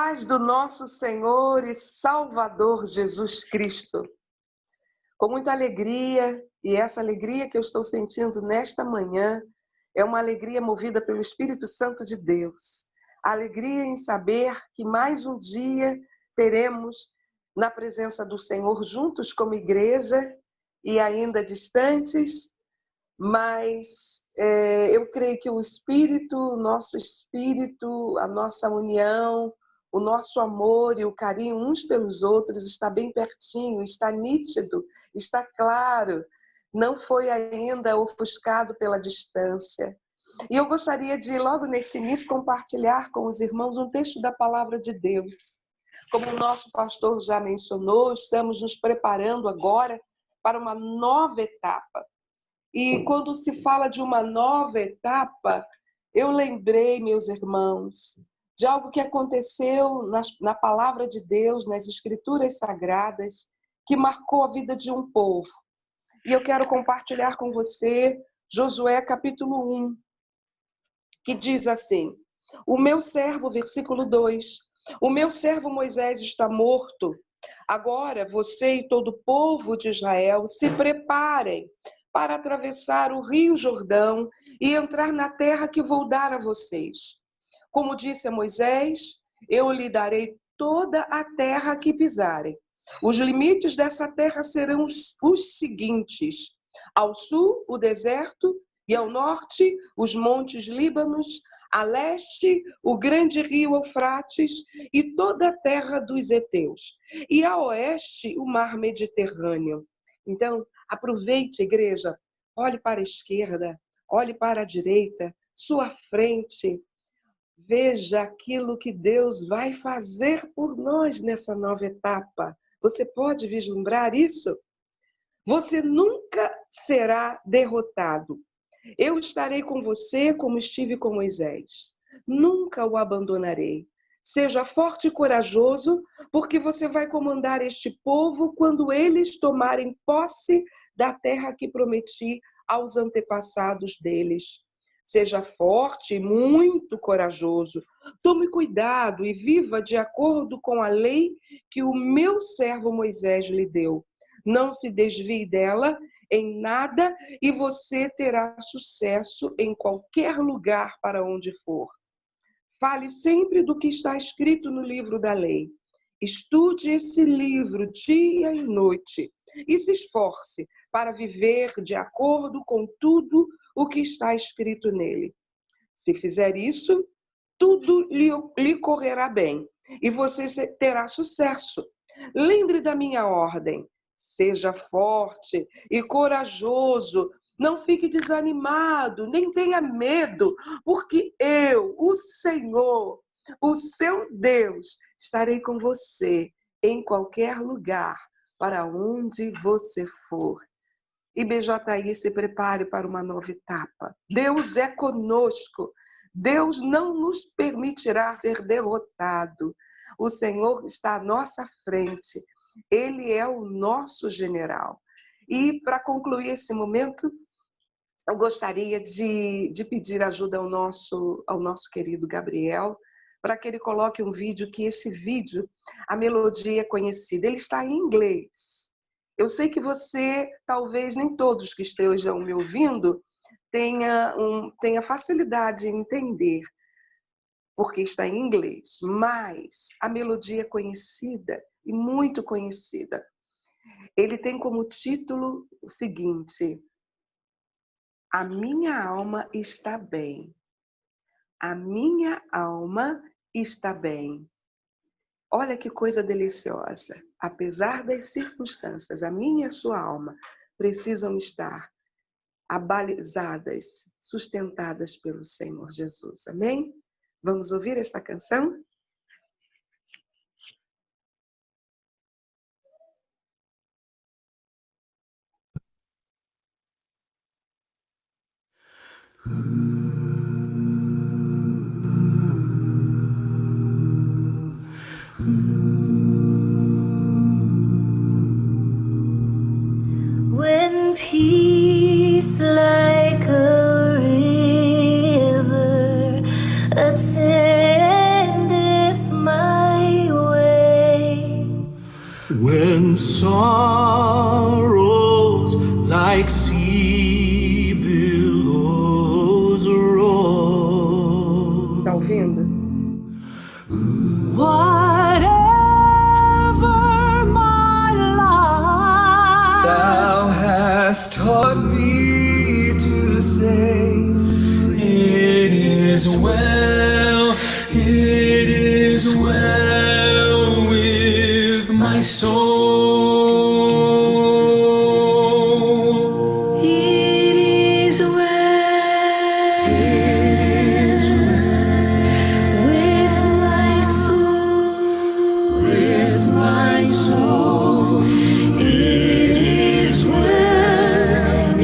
paz do nosso Senhor e Salvador Jesus Cristo. Com muita alegria, e essa alegria que eu estou sentindo nesta manhã é uma alegria movida pelo Espírito Santo de Deus. A alegria em saber que mais um dia teremos na presença do Senhor juntos como igreja e ainda distantes, mas eu creio que o Espírito, o nosso Espírito, a nossa união, o nosso amor e o carinho uns pelos outros está bem pertinho, está nítido, está claro, não foi ainda ofuscado pela distância. E eu gostaria de, logo nesse início, compartilhar com os irmãos um texto da Palavra de Deus. Como o nosso pastor já mencionou, estamos nos preparando agora para uma nova etapa. E quando se fala de uma nova etapa, eu lembrei, meus irmãos, de algo que aconteceu na palavra de Deus, nas Escrituras Sagradas, que marcou a vida de um povo. E eu quero compartilhar com você Josué capítulo 1, que diz assim: o meu servo, versículo 2, o meu servo Moisés está morto. Agora você e todo o povo de Israel se preparem para atravessar o rio Jordão e entrar na terra que vou dar a vocês. Como disse a Moisés, eu lhe darei toda a terra que pisarem. Os limites dessa terra serão os seguintes: ao sul, o deserto, e ao norte, os montes Líbanos, a leste, o grande rio Eufrates e toda a terra dos heteus, e a oeste, o mar Mediterrâneo. Então, aproveite, igreja, olhe para a esquerda, olhe para a direita, sua frente, veja aquilo que Deus vai fazer por nós nessa nova etapa. Você pode vislumbrar isso? Você nunca será derrotado. Eu estarei com você como estive com Moisés. Nunca o abandonarei. Seja forte e corajoso, porque você vai comandar este povo quando eles tomarem posse da terra que prometi aos antepassados deles. Seja forte e muito corajoso. Tome cuidado e viva de acordo com a lei que o meu servo Moisés lhe deu. Não se desvie dela em nada e você terá sucesso em qualquer lugar para onde for. Fale sempre do que está escrito no livro da lei. Estude esse livro dia e noite e se esforce para viver de acordo com tudo o que está escrito nele. Se fizer isso, tudo lhe correrá bem e você terá sucesso. Lembre da minha ordem. Seja forte e corajoso. Não fique desanimado, nem tenha medo, porque eu, o Senhor, o seu Deus, estarei com você em qualquer lugar, para onde você for. IBJI, se prepare para uma nova etapa. Deus é conosco. Deus não nos permitirá ser derrotado. O Senhor está à nossa frente. Ele é o nosso general. E para concluir esse momento, eu gostaria de pedir ajuda ao nosso querido Gabriel, para que ele coloque um vídeo, que esse vídeo, a melodia é conhecida, ele está em inglês. Eu sei que você, talvez nem todos que estejam me ouvindo, tenha facilidade em entender, porque está em inglês, mas a melodia é conhecida e muito conhecida. Ele tem como título o seguinte: a minha alma está bem. A minha alma está bem. Olha que coisa deliciosa. Apesar das circunstâncias, a minha e a sua alma precisam estar abalizadas, sustentadas pelo Senhor Jesus. Amém? Vamos ouvir esta canção? When peace like a river attendeth my when sorrows like sea billows roll. Tá ouvindo? Whatever my life thou hast taught me to say, it is well with my soul. It is well with my soul. With my soul. It is well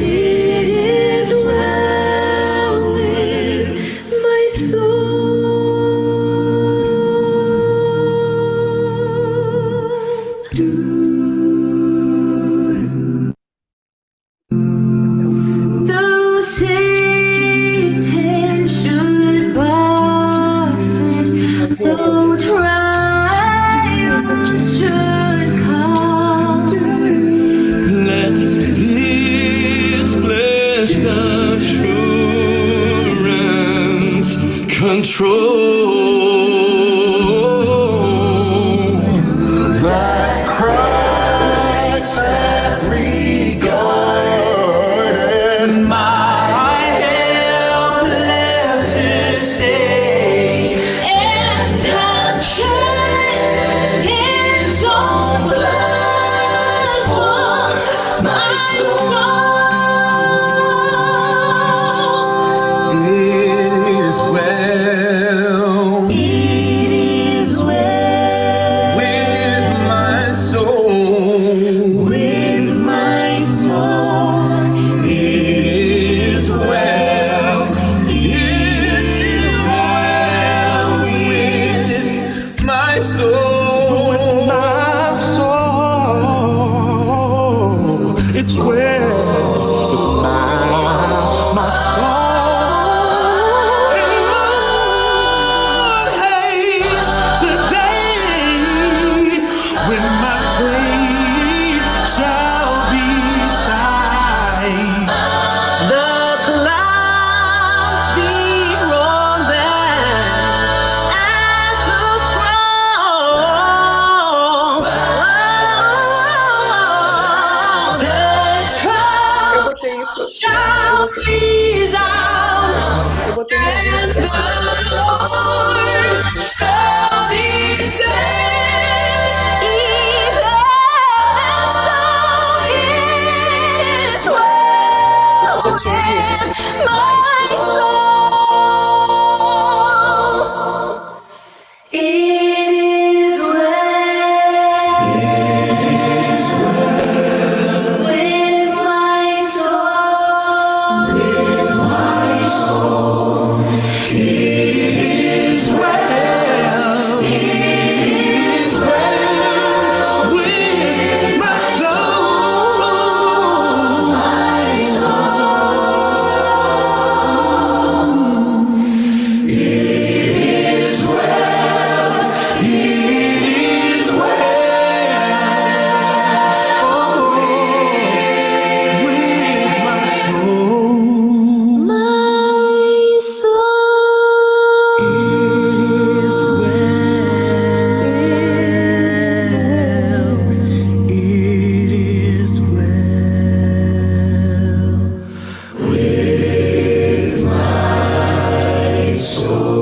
with my Though Satan should buffet, though trials should come, Let this blessed assurance control that Christ hath regarded my helpless estate and hath shed his own blood for my soul. It is well It is well with my soul. with my soul. It is well. It is well with my soul. With my soul. It's well with my soul. And Lord, haste the day when my faith shall be sight. The clouds be rolled back as a scroll. The Eu trumpet botei isso. shall resound, Eu botei and no the Lord shall descend. Even so, it is well with my soul. It is well with my soul. With my soul. It is well. It is well with my soul. My soul. It is well. It is well with my soul. My soul. It is well. It is well with my soul.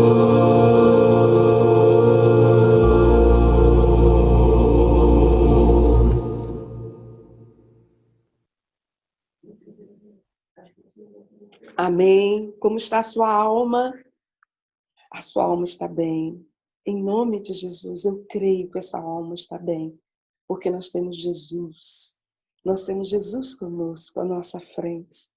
Amém. Como está a sua alma? A sua alma está bem. Em nome de Jesus, eu creio que essa alma está bem, porque nós temos Jesus. Nós temos Jesus conosco, à nossa frente.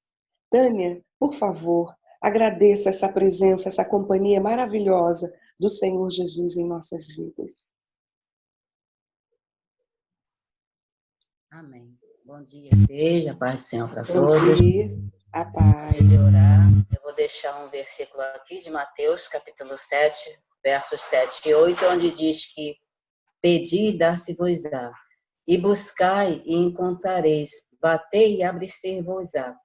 Tânia, por favor, agradeça essa presença, essa companhia maravilhosa do Senhor Jesus em nossas vidas. Amém. Bom dia, igreja, a paz do Senhor para todos. Bom dia, a paz. Antes de orar, eu vou deixar um versículo aqui de Mateus, capítulo 7, versos 7 e 8, onde diz que pedi e dar-se-vos-á. E buscai e encontrareis, batei e abre-se-vos-á.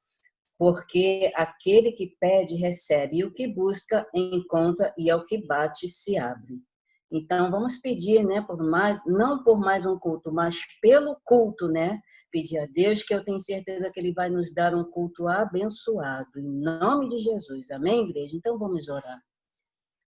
Porque aquele que pede, recebe, e o que busca, encontra, e ao que bate, se abre. Então, vamos pedir, né, não por mais um culto, mas pelo culto, né? Pedir a Deus, que eu tenho certeza que Ele vai nos dar um culto abençoado, em nome de Jesus. Amém, igreja? Então, vamos orar.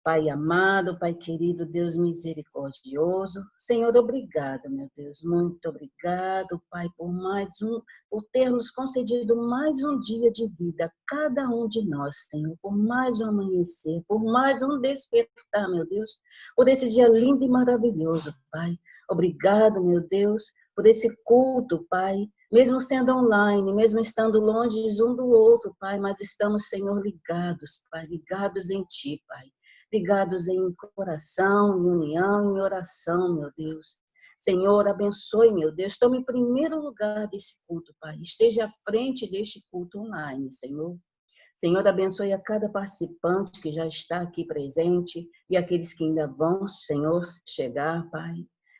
Pai amado, Pai querido, Deus misericordioso, Senhor, obrigada, meu Deus, muito obrigado, Pai, por ter nos concedido mais um dia de vida, cada um de nós, Senhor, por mais um amanhecer, por mais um despertar, meu Deus, por esse dia lindo e maravilhoso, Pai. Obrigado, meu Deus, por esse culto, Pai, mesmo sendo online, mesmo estando longe um do outro, Pai, mas estamos, Senhor, ligados, Pai, ligados em Ti, Pai. Ligados em coração, em união, em oração, meu Deus. Senhor, abençoe, meu Deus. Tome em primeiro lugar desse culto, Pai. Esteja à frente deste culto online, Senhor. Senhor, abençoe a cada participante que já está aqui presente e aqueles que ainda vão, Senhor, chegar, Pai.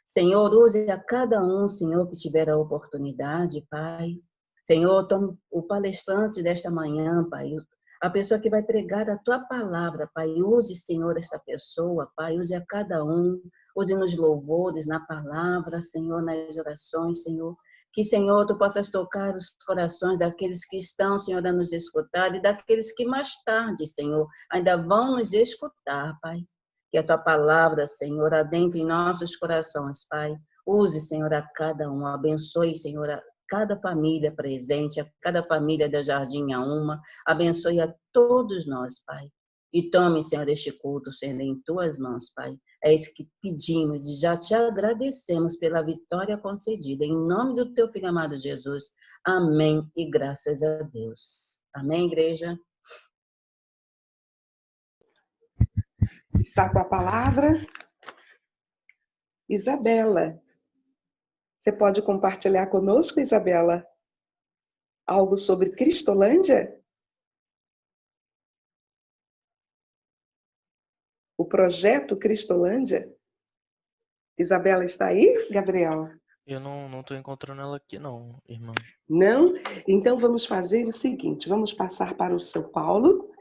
Senhor, use a cada um, Senhor, que tiver a oportunidade, Pai. Senhor, tome o palestrante desta manhã, Pai, a pessoa que vai pregar a Tua palavra, Pai. Use, Senhor, esta pessoa, Pai. Use a cada um. Use nos louvores, na palavra, Senhor, nas orações, Senhor. Que, Senhor, Tu possas tocar os corações daqueles que estão, Senhor, a nos escutar e daqueles que mais tarde, Senhor, ainda vão nos escutar, Pai. Que a Tua palavra, Senhor, adentre em nossos corações, Pai. Use, Senhor, a cada um. Abençoe, Senhor, a cada família presente, a cada família da Jardim A1, abençoe a todos nós, Pai. E tome, Senhor, este culto sendo em Tuas mãos, Pai. É isso que pedimos e já Te agradecemos pela vitória concedida. Em nome do Teu Filho amado Jesus. Amém e graças a Deus. Amém, igreja? Está com a palavra Isabela. Você pode compartilhar conosco, Isabela, algo sobre Cristolândia? O projeto Cristolândia? Isabela está aí, Gabriel? Eu não estou encontrando ela aqui não, irmã. Não? Então vamos fazer o seguinte, vamos passar para o seu Paulo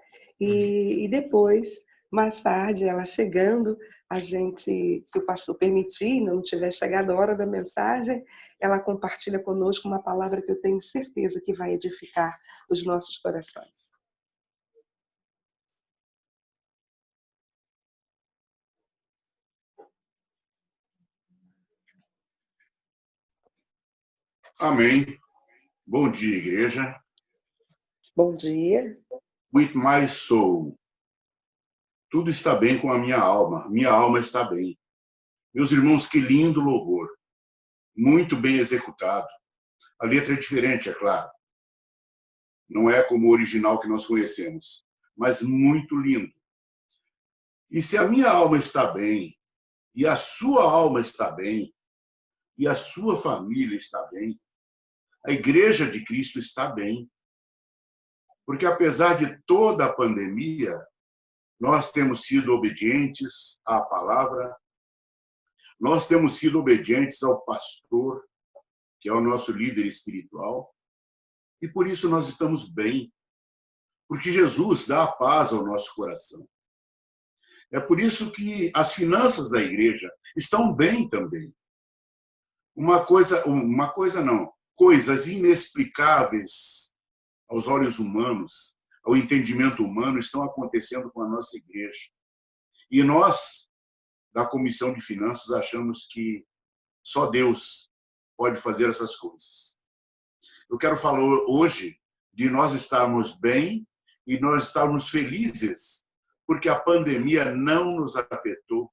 e depois, mais tarde, ela chegando, a gente, se o pastor permitir, não tiver chegado a hora da mensagem, ela compartilha conosco uma palavra que eu tenho certeza que vai edificar os nossos corações. Amém. Bom dia, igreja. Bom dia. With my soul. Tudo está bem com a minha alma. Minha alma está bem. Meus irmãos, que lindo louvor. Muito bem executado. A letra é diferente, é claro. Não é como o original que nós conhecemos, mas muito lindo. E se a minha alma está bem, e a sua alma está bem, e a sua família está bem, a Igreja de Cristo está bem. Porque apesar de toda a pandemia, nós temos sido obedientes à palavra, nós temos sido obedientes ao pastor, que é o nosso líder espiritual, e por isso nós estamos bem, porque Jesus dá a paz ao nosso coração. É por isso que as finanças da igreja estão bem também. Coisas inexplicáveis aos olhos humanos, ao entendimento humano, estão acontecendo com a nossa igreja. E nós, da Comissão de Finanças, achamos que só Deus pode fazer essas coisas. Eu quero falar hoje de nós estarmos bem e nós estarmos felizes, porque a pandemia não nos afetou,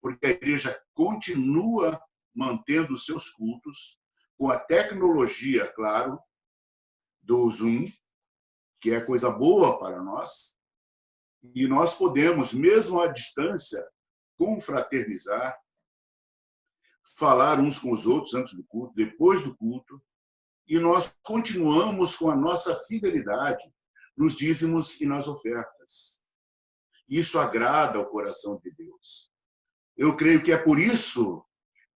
porque a igreja continua mantendo os seus cultos, com a tecnologia, claro, do Zoom, que é coisa boa para nós, e nós podemos, mesmo à distância, confraternizar, falar uns com os outros antes do culto, depois do culto, e nós continuamos com a nossa fidelidade nos dízimos e nas ofertas. Isso agrada ao coração de Deus. Eu creio que é por isso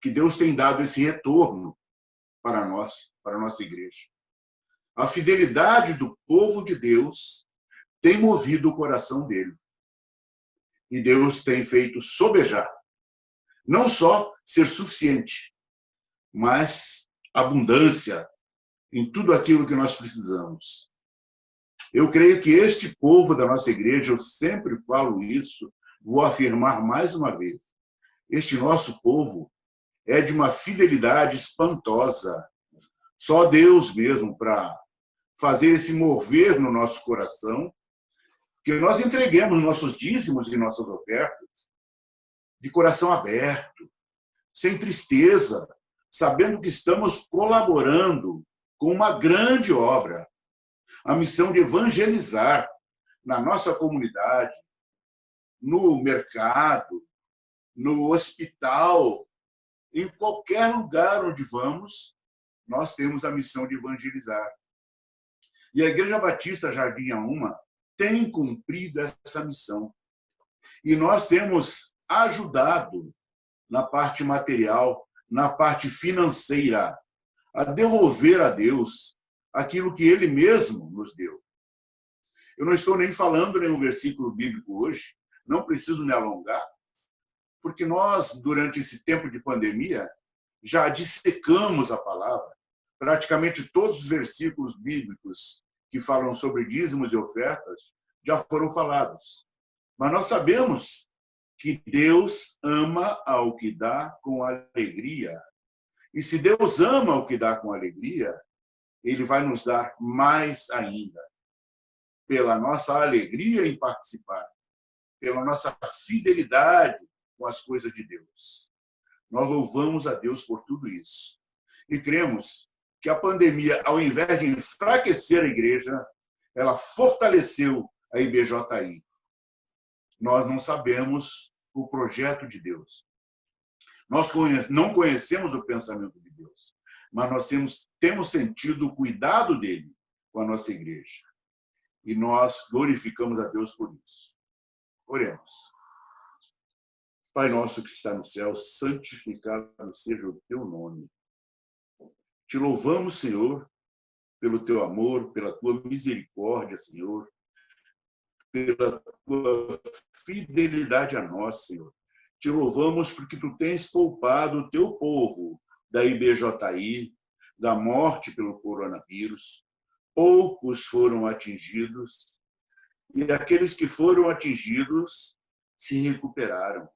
que Deus tem dado esse retorno para nós, para a nossa igreja. A fidelidade do povo de Deus tem movido o coração dele. E Deus tem feito sobejar. Não só ser suficiente, mas abundância em tudo aquilo que nós precisamos. Eu creio que este povo da nossa igreja, eu sempre falo isso, vou afirmar mais uma vez, este nosso povo é de uma fidelidade espantosa. Só Deus mesmo para fazer esse mover no nosso coração, que nós entreguemos nossos dízimos e nossas ofertas de coração aberto, sem tristeza, sabendo que estamos colaborando com uma grande obra, a missão de evangelizar na nossa comunidade, no mercado, no hospital, em qualquer lugar onde vamos, nós temos a missão de evangelizar. E a Igreja Batista Jardim Auma tem cumprido essa missão. E nós temos ajudado na parte material, na parte financeira, a devolver a Deus aquilo que Ele mesmo nos deu. Eu não estou nem falando nenhum versículo bíblico hoje, não preciso me alongar, porque nós, durante esse tempo de pandemia, já dissecamos a palavra. Praticamente todos os versículos bíblicos que falam sobre dízimos e ofertas já foram falados. Mas nós sabemos que Deus ama ao que dá com alegria. E se Deus ama o que dá com alegria, Ele vai nos dar mais ainda. Pela nossa alegria em participar, pela nossa fidelidade com as coisas de Deus. Nós louvamos a Deus por tudo isso. E cremos que a pandemia, ao invés de enfraquecer a igreja, ela fortaleceu a IBJI. Nós não sabemos o projeto de Deus. Nós não conhecemos o pensamento de Deus, mas nós temos sentido o cuidado dele com a nossa igreja. E nós glorificamos a Deus por isso. Oremos. Pai nosso que está no céu, santificado seja o teu nome. Te louvamos, Senhor, pelo teu amor, pela tua misericórdia, Senhor, pela tua fidelidade a nós, Senhor. Te louvamos porque tu tens poupado o teu povo da IBJI, da morte pelo coronavírus. Poucos foram atingidos e aqueles que foram atingidos se recuperaram.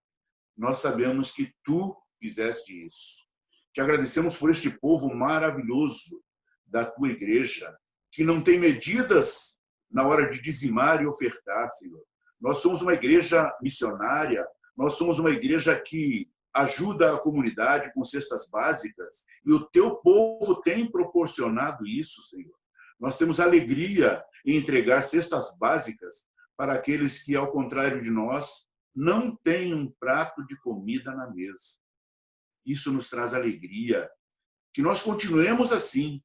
Nós sabemos que tu fizeste isso. Te agradecemos por este povo maravilhoso da tua igreja, que não tem medidas na hora de dizimar e ofertar, Senhor. Nós somos uma igreja missionária, nós somos uma igreja que ajuda a comunidade com cestas básicas, e o teu povo tem proporcionado isso, Senhor. Nós temos alegria em entregar cestas básicas para aqueles que, ao contrário de nós, não têm um prato de comida na mesa. Isso nos traz alegria. Que nós continuemos assim,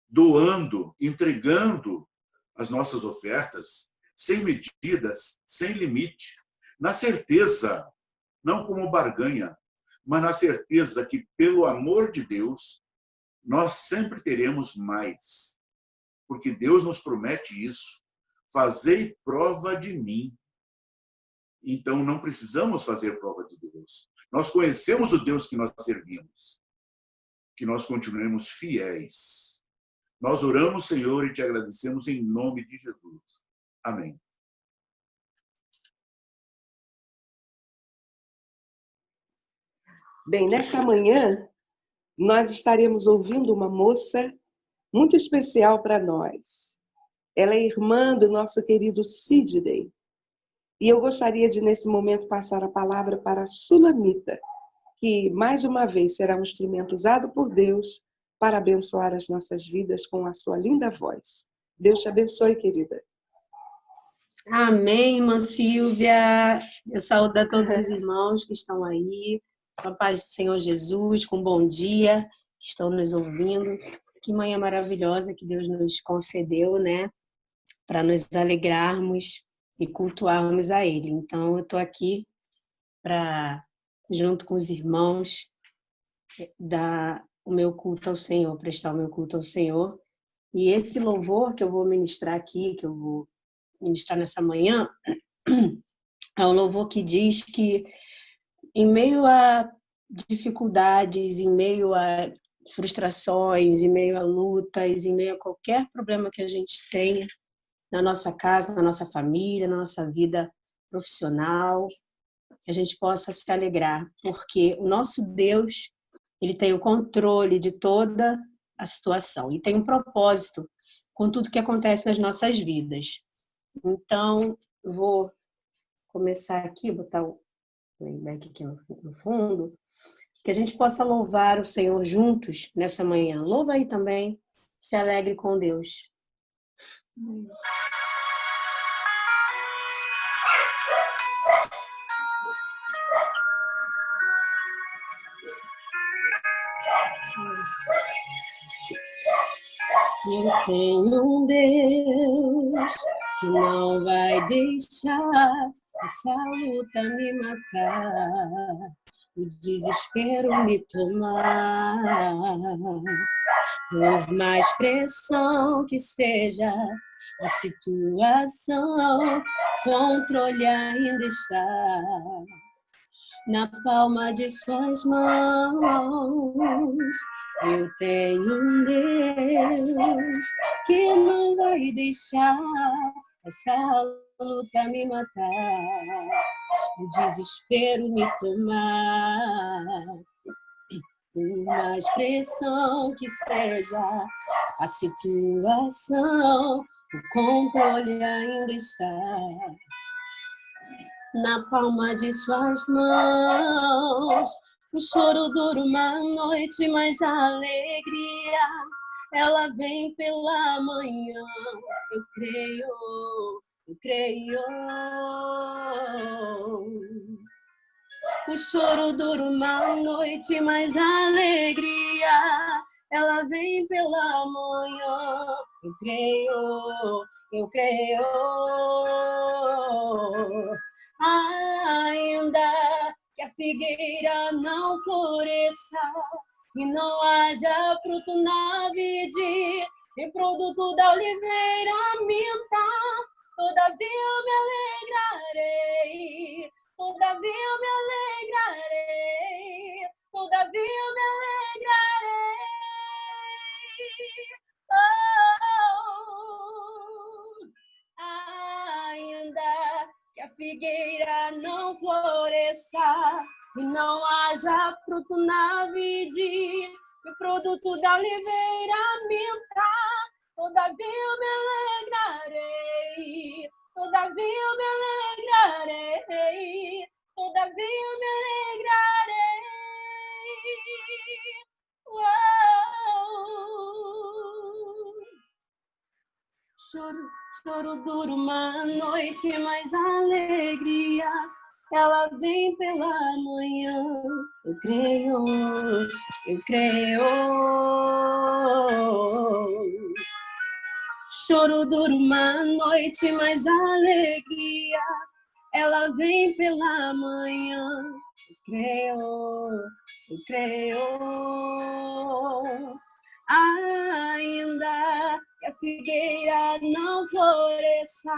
doando, entregando as nossas ofertas, sem medidas, sem limite, na certeza, não como barganha, mas na certeza que, pelo amor de Deus, nós sempre teremos mais. Porque Deus nos promete isso. Fazei prova de mim. Então, não precisamos fazer prova de Deus. Nós conhecemos o Deus que nós servimos. Que nós continuemos fiéis. Nós oramos, Senhor, e te agradecemos em nome de Jesus. Amém. Bem, nesta manhã, nós estaremos ouvindo uma moça muito especial para nós. Ela é irmã do nosso querido Sidney. E eu gostaria de, nesse momento, passar a palavra para a Sulamita, que, mais uma vez, será um instrumento usado por Deus para abençoar as nossas vidas com a sua linda voz. Deus te abençoe, querida. Amém, irmã Silvia. Eu saúdo a todos os irmãos que estão aí, com a paz do Senhor Jesus, com bom dia, que estão nos ouvindo. Que manhã maravilhosa que Deus nos concedeu, né? Para nos alegrarmos e cultuarmos a Ele. Então, eu estou aqui para, junto com os irmãos, dar o meu culto ao Senhor, prestar o meu culto ao Senhor. E esse louvor que eu vou ministrar aqui, que eu vou ministrar nessa manhã, é um louvor que diz que em meio a dificuldades, em meio a frustrações, em meio a lutas, em meio a qualquer problema que a gente tenha na nossa casa, na nossa família, na nossa vida profissional, que a gente possa se alegrar, porque o nosso Deus, ele tem o controle de toda a situação e tem um propósito com tudo que acontece nas nossas vidas. Então, eu vou começar aqui, botar o playback aqui no fundo, que a gente possa louvar o Senhor juntos nessa manhã. Louva aí também, se alegre com Deus. Eu tenho um Deus que não vai deixar essa luta me matar, o desespero me tomar. Por mais pressão que seja a situação, controle ainda está na palma de suas mãos. Eu tenho um Deus que não vai deixar essa luta me matar, o desespero me tomar. Por mais pressão que seja a situação, o controle ainda está na palma de suas mãos. O choro dura uma noite, mas a alegria, ela vem pela manhã. Eu creio. O choro dura uma noite, mas a alegria, ela vem pela manhã. Eu creio. Ainda que a figueira não floresça e não haja fruto na vide, e produto da oliveira minta, todavia eu me alegrarei, todavia eu me alegrarei, todavia eu me alegrarei. Ainda que a figueira não floresça e não haja fruto na vide, e o produto da oliveira minta, todavia eu me alegrarei, todavia eu me alegrarei, todavia eu me alegrarei. Choro dura uma noite, mas a alegria, ela vem pela manhã. Eu creio. Choro dura uma noite, mas a alegria, ela vem pela manhã. Eu creio. Ainda que a figueira não floresça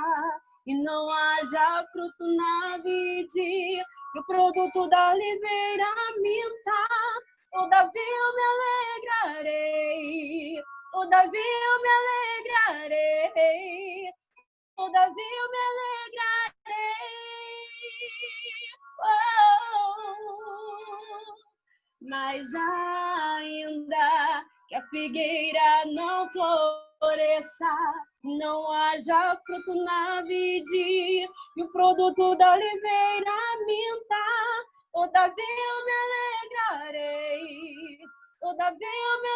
e não haja fruto na vide, e o produto da oliveira minta, todavia eu me alegrarei, todavia eu me alegrarei, todavia eu me alegrarei. Mas ainda que a figueira não floresça, não haja fruto na vide, e o produto da oliveira minta, todavia eu me alegrarei, todavia eu me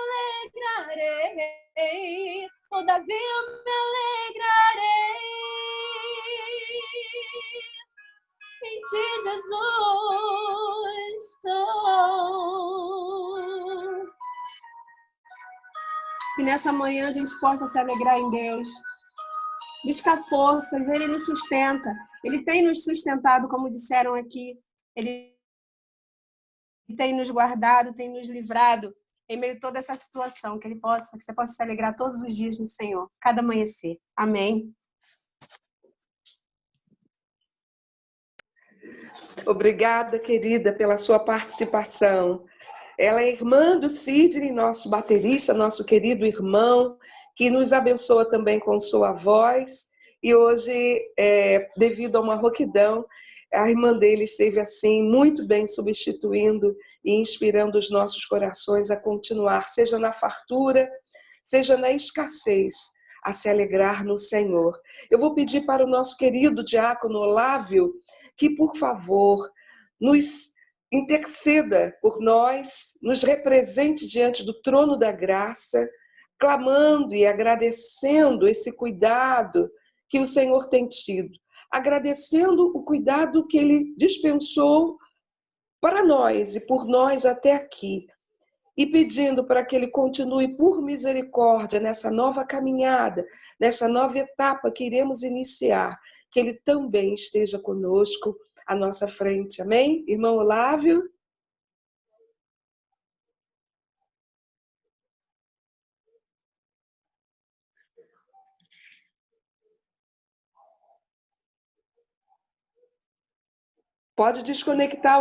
alegrarei, todavia eu me alegrarei. Em ti, Jesus, estou. Que nessa manhã a gente possa se alegrar em Deus, buscar forças, Ele nos sustenta. Ele tem nos sustentado, como disseram aqui. Ele e tem nos guardado, tem nos livrado em meio a toda essa situação, que você possa se alegrar todos os dias no Senhor, cada amanhecer. Amém. Obrigada, querida, pela sua participação. Ela é irmã do Sidney, nosso baterista, nosso querido irmão, que nos abençoa também com sua voz. E hoje, devido a uma rouquidão, a irmã dele esteve assim, muito bem substituindo e inspirando os nossos corações a continuar, seja na fartura, seja na escassez, a se alegrar no Senhor. Eu vou pedir para o nosso querido diácono Olávio que, por favor, nos interceda por nós, nos represente diante do trono da graça, clamando e agradecendo esse cuidado que o Senhor tem tido, agradecendo o cuidado que Ele dispensou para nós e por nós até aqui, e pedindo para que Ele continue por misericórdia nessa nova caminhada, nessa nova etapa que iremos iniciar, que Ele também esteja conosco à nossa frente. Amém? Irmão Olávio? Pode desconectar,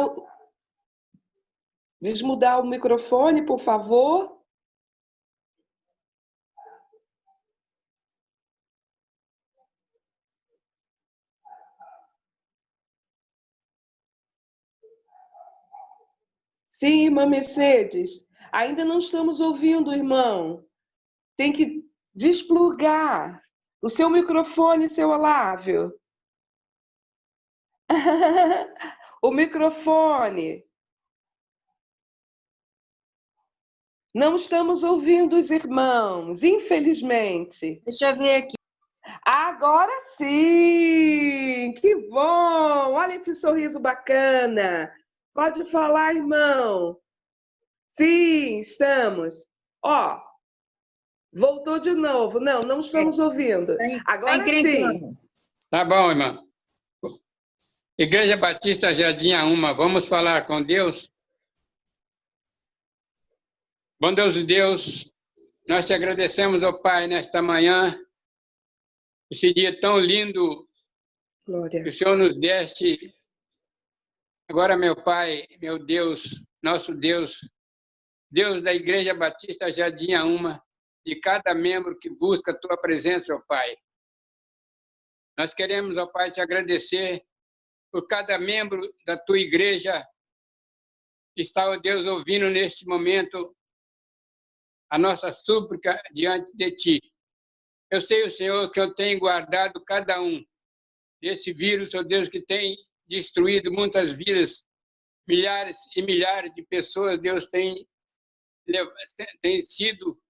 desmudar o microfone, por favor. Sim, irmã Mercedes. Ainda não estamos ouvindo, irmão. Tem que desplugar o seu microfone, seu Olávio. O microfone. Não estamos ouvindo os irmãos, infelizmente. Deixa eu ver aqui. Agora sim! Que bom! Olha esse sorriso bacana. Pode falar, irmão. Sim, estamos. Ó, voltou de novo. Não estamos ouvindo. Agora sim. Tá bom, irmã. Igreja Batista Jardim Uma, vamos falar com Deus? Bom Deus e Deus, nós te agradecemos, ó Pai, nesta manhã, esse dia tão lindo Glória. que o Senhor nos deste. Agora, meu Pai, meu Deus, nosso Deus, Deus da Igreja Batista Jardim Uma, de cada membro que busca a Tua presença, ó Pai. Nós queremos, ó Pai, te agradecer por cada membro da Tua Igreja que está, ó Deus, ouvindo neste momento a nossa súplica diante de Ti. Eu sei, Senhor, que eu tenho guardado cada um desse vírus, ó Deus, que tem destruído muitas vidas, milhares e milhares de pessoas, Deus, tem sido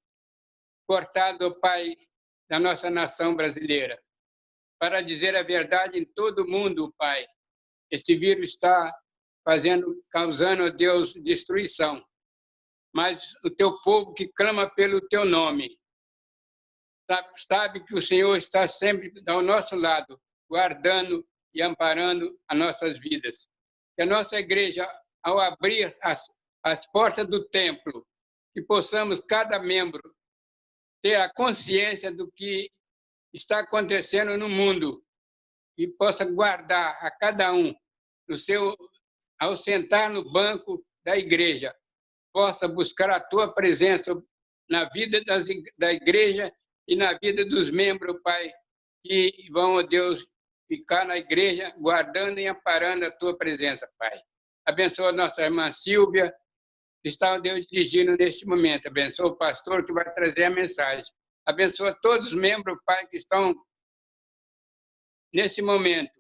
cortado, ó Pai, da nossa nação brasileira. Para dizer a verdade, em todo o mundo, Pai, esse vírus está causando, ó Deus, destruição. Mas o Teu povo que clama pelo Teu nome, sabe que o Senhor está sempre ao nosso lado, guardando e amparando as nossas vidas. Que a nossa igreja, ao abrir as portas do templo, que possamos, cada membro, ter a consciência do que está acontecendo no mundo e possa guardar a cada um, ao sentar no banco da igreja, possa buscar a Tua presença na vida da igreja e na vida dos membros, Pai, que vão, ó Deus, ficar na igreja, guardando e amparando a Tua presença, Pai. Abençoa a nossa irmã Silvia, que está, ó Deus, dirigindo neste momento. Abençoa o pastor que vai trazer a mensagem. Abençoa todos os membros, Pai, que estão nesse momento,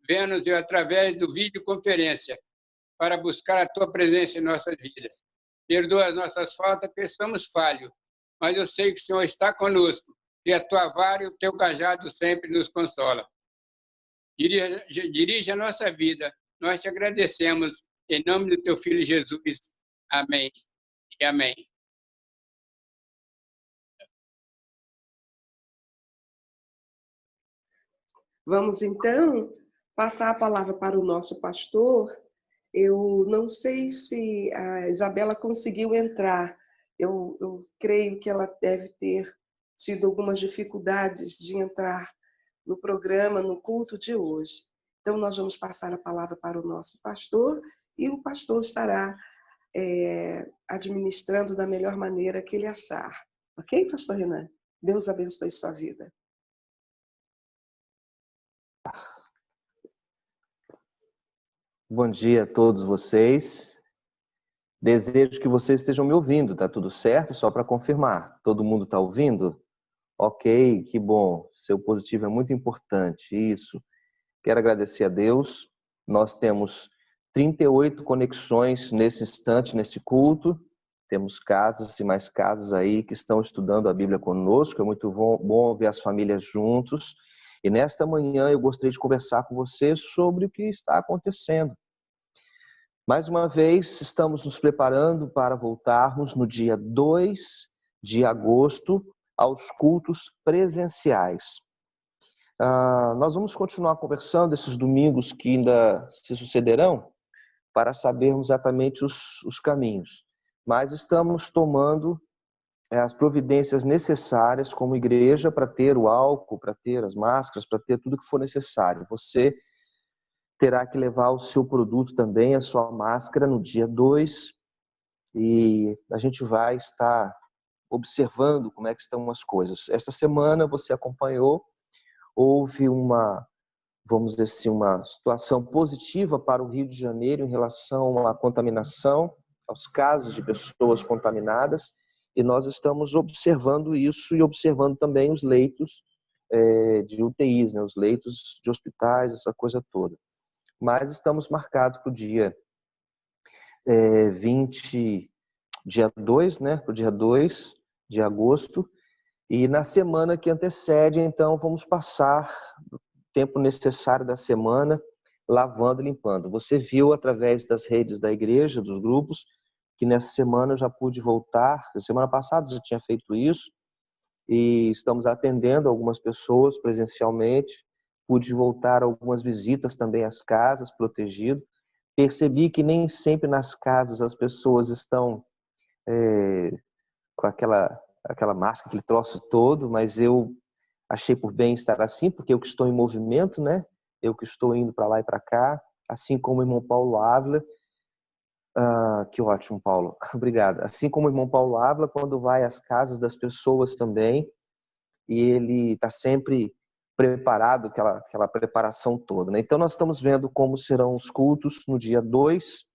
vendo-nos através do videoconferência, para buscar a Tua presença em nossas vidas. Perdoa as nossas faltas, porque somos falhos, mas eu sei que o Senhor está conosco, e a Tua vara e o Teu cajado sempre nos consola. Dirige a nossa vida, nós te agradecemos, em nome do Teu Filho Jesus. Amém e amém. Vamos, então, passar a palavra para o nosso pastor, Eu não sei se a Isabela conseguiu entrar. Eu creio que ela deve ter tido algumas dificuldades de entrar no programa, no culto de hoje. Então, nós vamos passar a palavra para o nosso pastor e o pastor estará administrando da melhor maneira que ele achar. Ok, pastor Renan? Deus abençoe sua vida. Bom dia a todos vocês. Desejo que vocês estejam me ouvindo. Tá tudo certo? Só para confirmar. Todo mundo está ouvindo? Ok, que bom. Seu positivo é muito importante. Isso. Quero agradecer a Deus. Nós temos 38 conexões nesse instante, nesse culto. Temos casas e mais casas aí que estão estudando a Bíblia conosco. É muito bom ver as famílias juntos. E nesta manhã eu gostaria de conversar com vocês sobre o que está acontecendo. Mais uma vez, estamos nos preparando para voltarmos no dia 2 de agosto aos cultos presenciais. Nós vamos continuar conversando esses domingos que ainda se sucederão para sabermos exatamente os caminhos. Mas estamos tomando as providências necessárias como igreja para ter o álcool, para ter as máscaras, para ter tudo que for necessário. Você terá que levar o seu produto também, a sua máscara, no dia 2. E a gente vai estar observando como é que estão as coisas. Esta semana você acompanhou, houve vamos dizer assim, uma situação positiva para o Rio de Janeiro em relação à contaminação, aos casos de pessoas contaminadas, e nós estamos observando isso e observando também os leitos de UTIs, né, os leitos de hospitais, essa coisa toda. Mas estamos marcados para o dia 2, né, para o dia 2 de agosto, e na semana que antecede, então, vamos passar o tempo necessário da semana lavando e limpando. Você viu através das redes da igreja, dos grupos, que nessa semana eu já pude voltar, na semana passada já tinha feito isso, e estamos atendendo algumas pessoas presencialmente, pude voltar a algumas visitas também às casas, protegido. Percebi que nem sempre nas casas as pessoas estão com aquela máscara, aquele troço todo, mas eu achei por bem estar assim, porque eu que estou em movimento, né? Eu que estou indo para lá e para cá, assim como o irmão Paulo Ávila. Que ótimo, Paulo. Obrigado. Assim como o irmão Paulo Ávila, quando vai às casas das pessoas também, e ele está sempre preparado, aquela preparação toda, né? Então nós estamos vendo como serão os cultos no dia 2,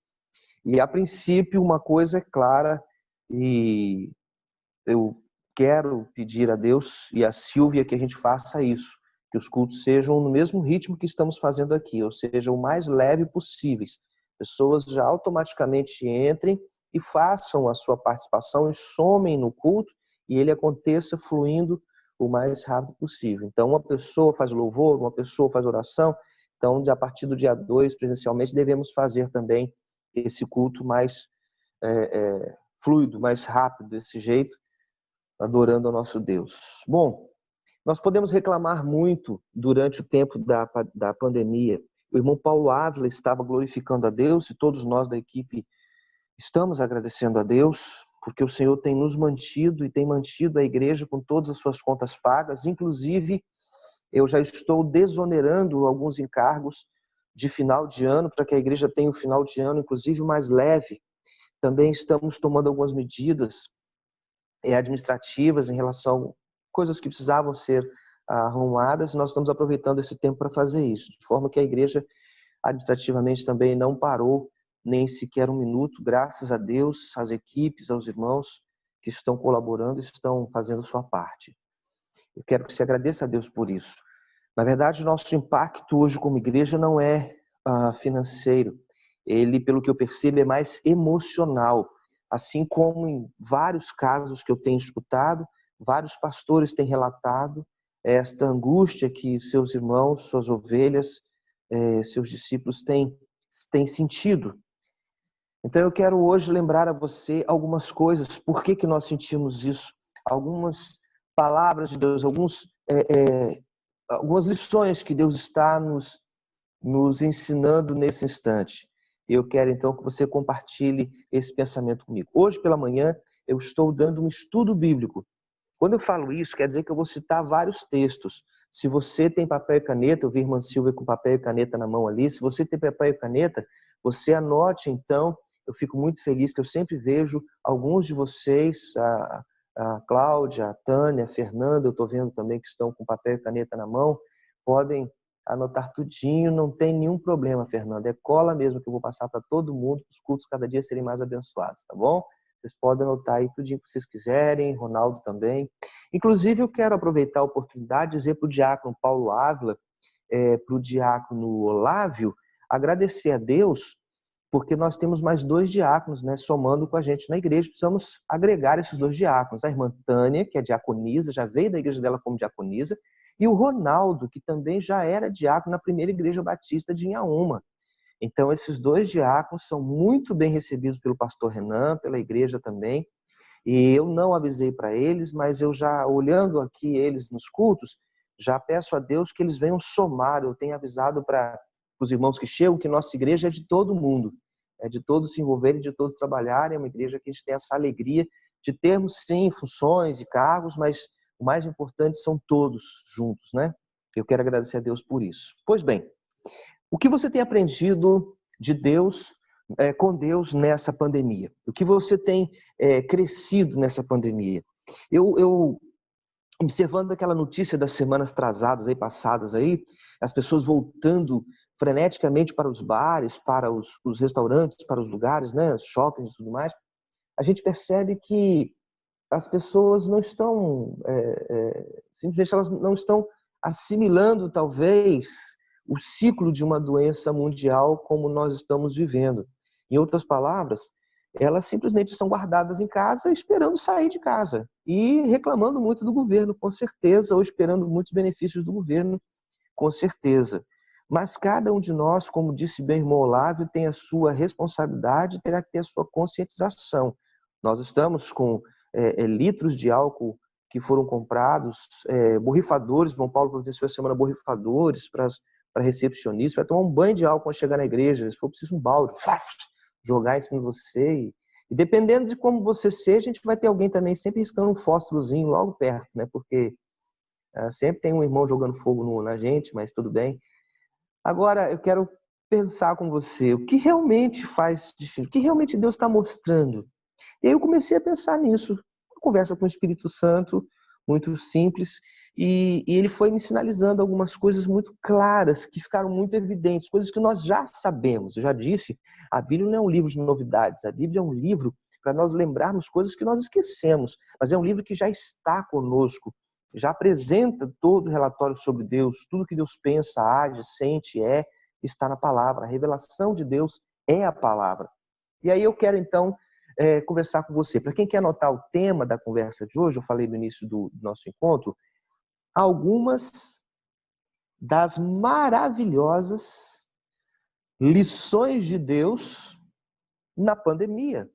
e a princípio uma coisa é clara, e eu quero pedir a Deus e a Silvia que a gente faça isso, que os cultos sejam no mesmo ritmo que estamos fazendo aqui, ou seja, o mais leve possíveis. Pessoas já automaticamente entrem e façam a sua participação e somem no culto, e ele aconteça fluindo o mais rápido possível. Então, uma pessoa faz louvor, uma pessoa faz oração. Então, a partir do dia 2, presencialmente, devemos fazer também esse culto mais fluido, mais rápido, desse jeito, adorando ao nosso Deus. Bom, nós podemos reclamar muito durante o tempo da pandemia. O irmão Paulo Ávila estava glorificando a Deus e todos nós da equipe estamos agradecendo a Deus, porque o Senhor tem nos mantido e tem mantido a igreja com todas as suas contas pagas. Inclusive, eu já estou desonerando alguns encargos de final de ano, para que a igreja tenha um final de ano, inclusive, mais leve. Também estamos tomando algumas medidas administrativas em relação a coisas que precisavam ser arrumadas, e nós estamos aproveitando esse tempo para fazer isso, de forma que a igreja administrativamente também não parou nem sequer um minuto, graças a Deus, às equipes, aos irmãos que estão colaborando e estão fazendo a sua parte. Eu quero que você agradeça a Deus por isso. Na verdade, o nosso impacto hoje como igreja não é financeiro. Ele, pelo que eu percebo, é mais emocional. Assim como em vários casos que eu tenho escutado, vários pastores têm relatado esta angústia que seus irmãos, suas ovelhas, seus discípulos têm sentido. Então eu quero hoje lembrar a você algumas coisas, por que nós sentimos isso, algumas palavras de Deus, algumas lições que Deus está nos ensinando nesse instante. E eu quero então que você compartilhe esse pensamento comigo. Hoje pela manhã eu estou dando um estudo bíblico. Quando eu falo isso, quer dizer que eu vou citar vários textos. Se você tem papel e caneta, eu vi a irmã Silvia com papel e caneta na mão ali. Se você tem papel e caneta, você anote então. Eu fico muito feliz que eu sempre vejo alguns de vocês, a Cláudia, a Tânia, a Fernanda, eu estou vendo também que estão com papel e caneta na mão, podem anotar tudinho, não tem nenhum problema, Fernanda. É cola mesmo que eu vou passar para todo mundo, para os cultos cada dia serem mais abençoados, tá bom? Vocês podem anotar aí tudinho que vocês quiserem, Ronaldo também. Inclusive, eu quero aproveitar a oportunidade de dizer para o diácono Paulo Ávila, para o diácono Olávio, agradecer a Deus, porque nós temos mais 2 diáconos, né, somando com a gente na igreja. Precisamos agregar esses 2 diáconos. A irmã Tânia, que é diaconisa, já veio da igreja dela como diaconisa, e o Ronaldo, que também já era diácono na primeira igreja batista de Inhaúma. Então, esses 2 diáconos são muito bem recebidos pelo pastor Renan, pela igreja também. E eu não avisei para eles, mas eu já, olhando aqui eles nos cultos, já peço a Deus que eles venham somar. Eu tenho avisado para os irmãos que chegam que nossa igreja é de todo mundo. É de todos se envolverem, de todos trabalharem. É uma igreja que a gente tem essa alegria de termos, sim, funções e cargos, mas o mais importante são todos juntos, né? Eu quero agradecer a Deus por isso. Pois bem, o que você tem aprendido de Deus, com Deus nessa pandemia? O que você tem crescido nessa pandemia? Eu observando aquela notícia das semanas atrasadas aí, passadas aí, as pessoas voltando freneticamente para os bares, para os restaurantes, para os lugares, né, shoppings e tudo mais, a gente percebe que as pessoas não estão, simplesmente elas não estão assimilando, talvez, o ciclo de uma doença mundial como nós estamos vivendo. Em outras palavras, elas simplesmente são guardadas em casa esperando sair de casa e reclamando muito do governo, com certeza, ou esperando muitos benefícios do governo, com certeza. Mas cada um de nós, como disse bem o irmão Olávio, tem a sua responsabilidade e terá que ter a sua conscientização. Nós estamos com litros de álcool que foram comprados, borrifadores, João Paulo providenciou a semana borrifadores para recepcionistas, vai tomar um banho de álcool quando chegar na igreja, se for preciso um balde, jogar em cima de você. E dependendo de como você seja, a gente vai ter alguém também sempre riscando um fósforozinho logo perto, né? Porque sempre tem um irmão jogando fogo na gente, mas tudo bem. Agora, eu quero pensar com você, o que realmente faz diferença? O que realmente Deus está mostrando? E aí eu comecei a pensar nisso. Conversa com o Espírito Santo, muito simples, e ele foi me sinalizando algumas coisas muito claras, que ficaram muito evidentes, coisas que nós já sabemos. Eu já disse, a Bíblia não é um livro de novidades, a Bíblia é um livro para nós lembrarmos coisas que nós esquecemos, mas é um livro que já está conosco, já apresenta todo o relatório sobre Deus, tudo que Deus pensa, age, sente, está na palavra. A revelação de Deus é a palavra. E aí eu quero então conversar com você. Para quem quer anotar o tema da conversa de hoje, eu falei no início do nosso encontro, algumas das maravilhosas lições de Deus na pandemia.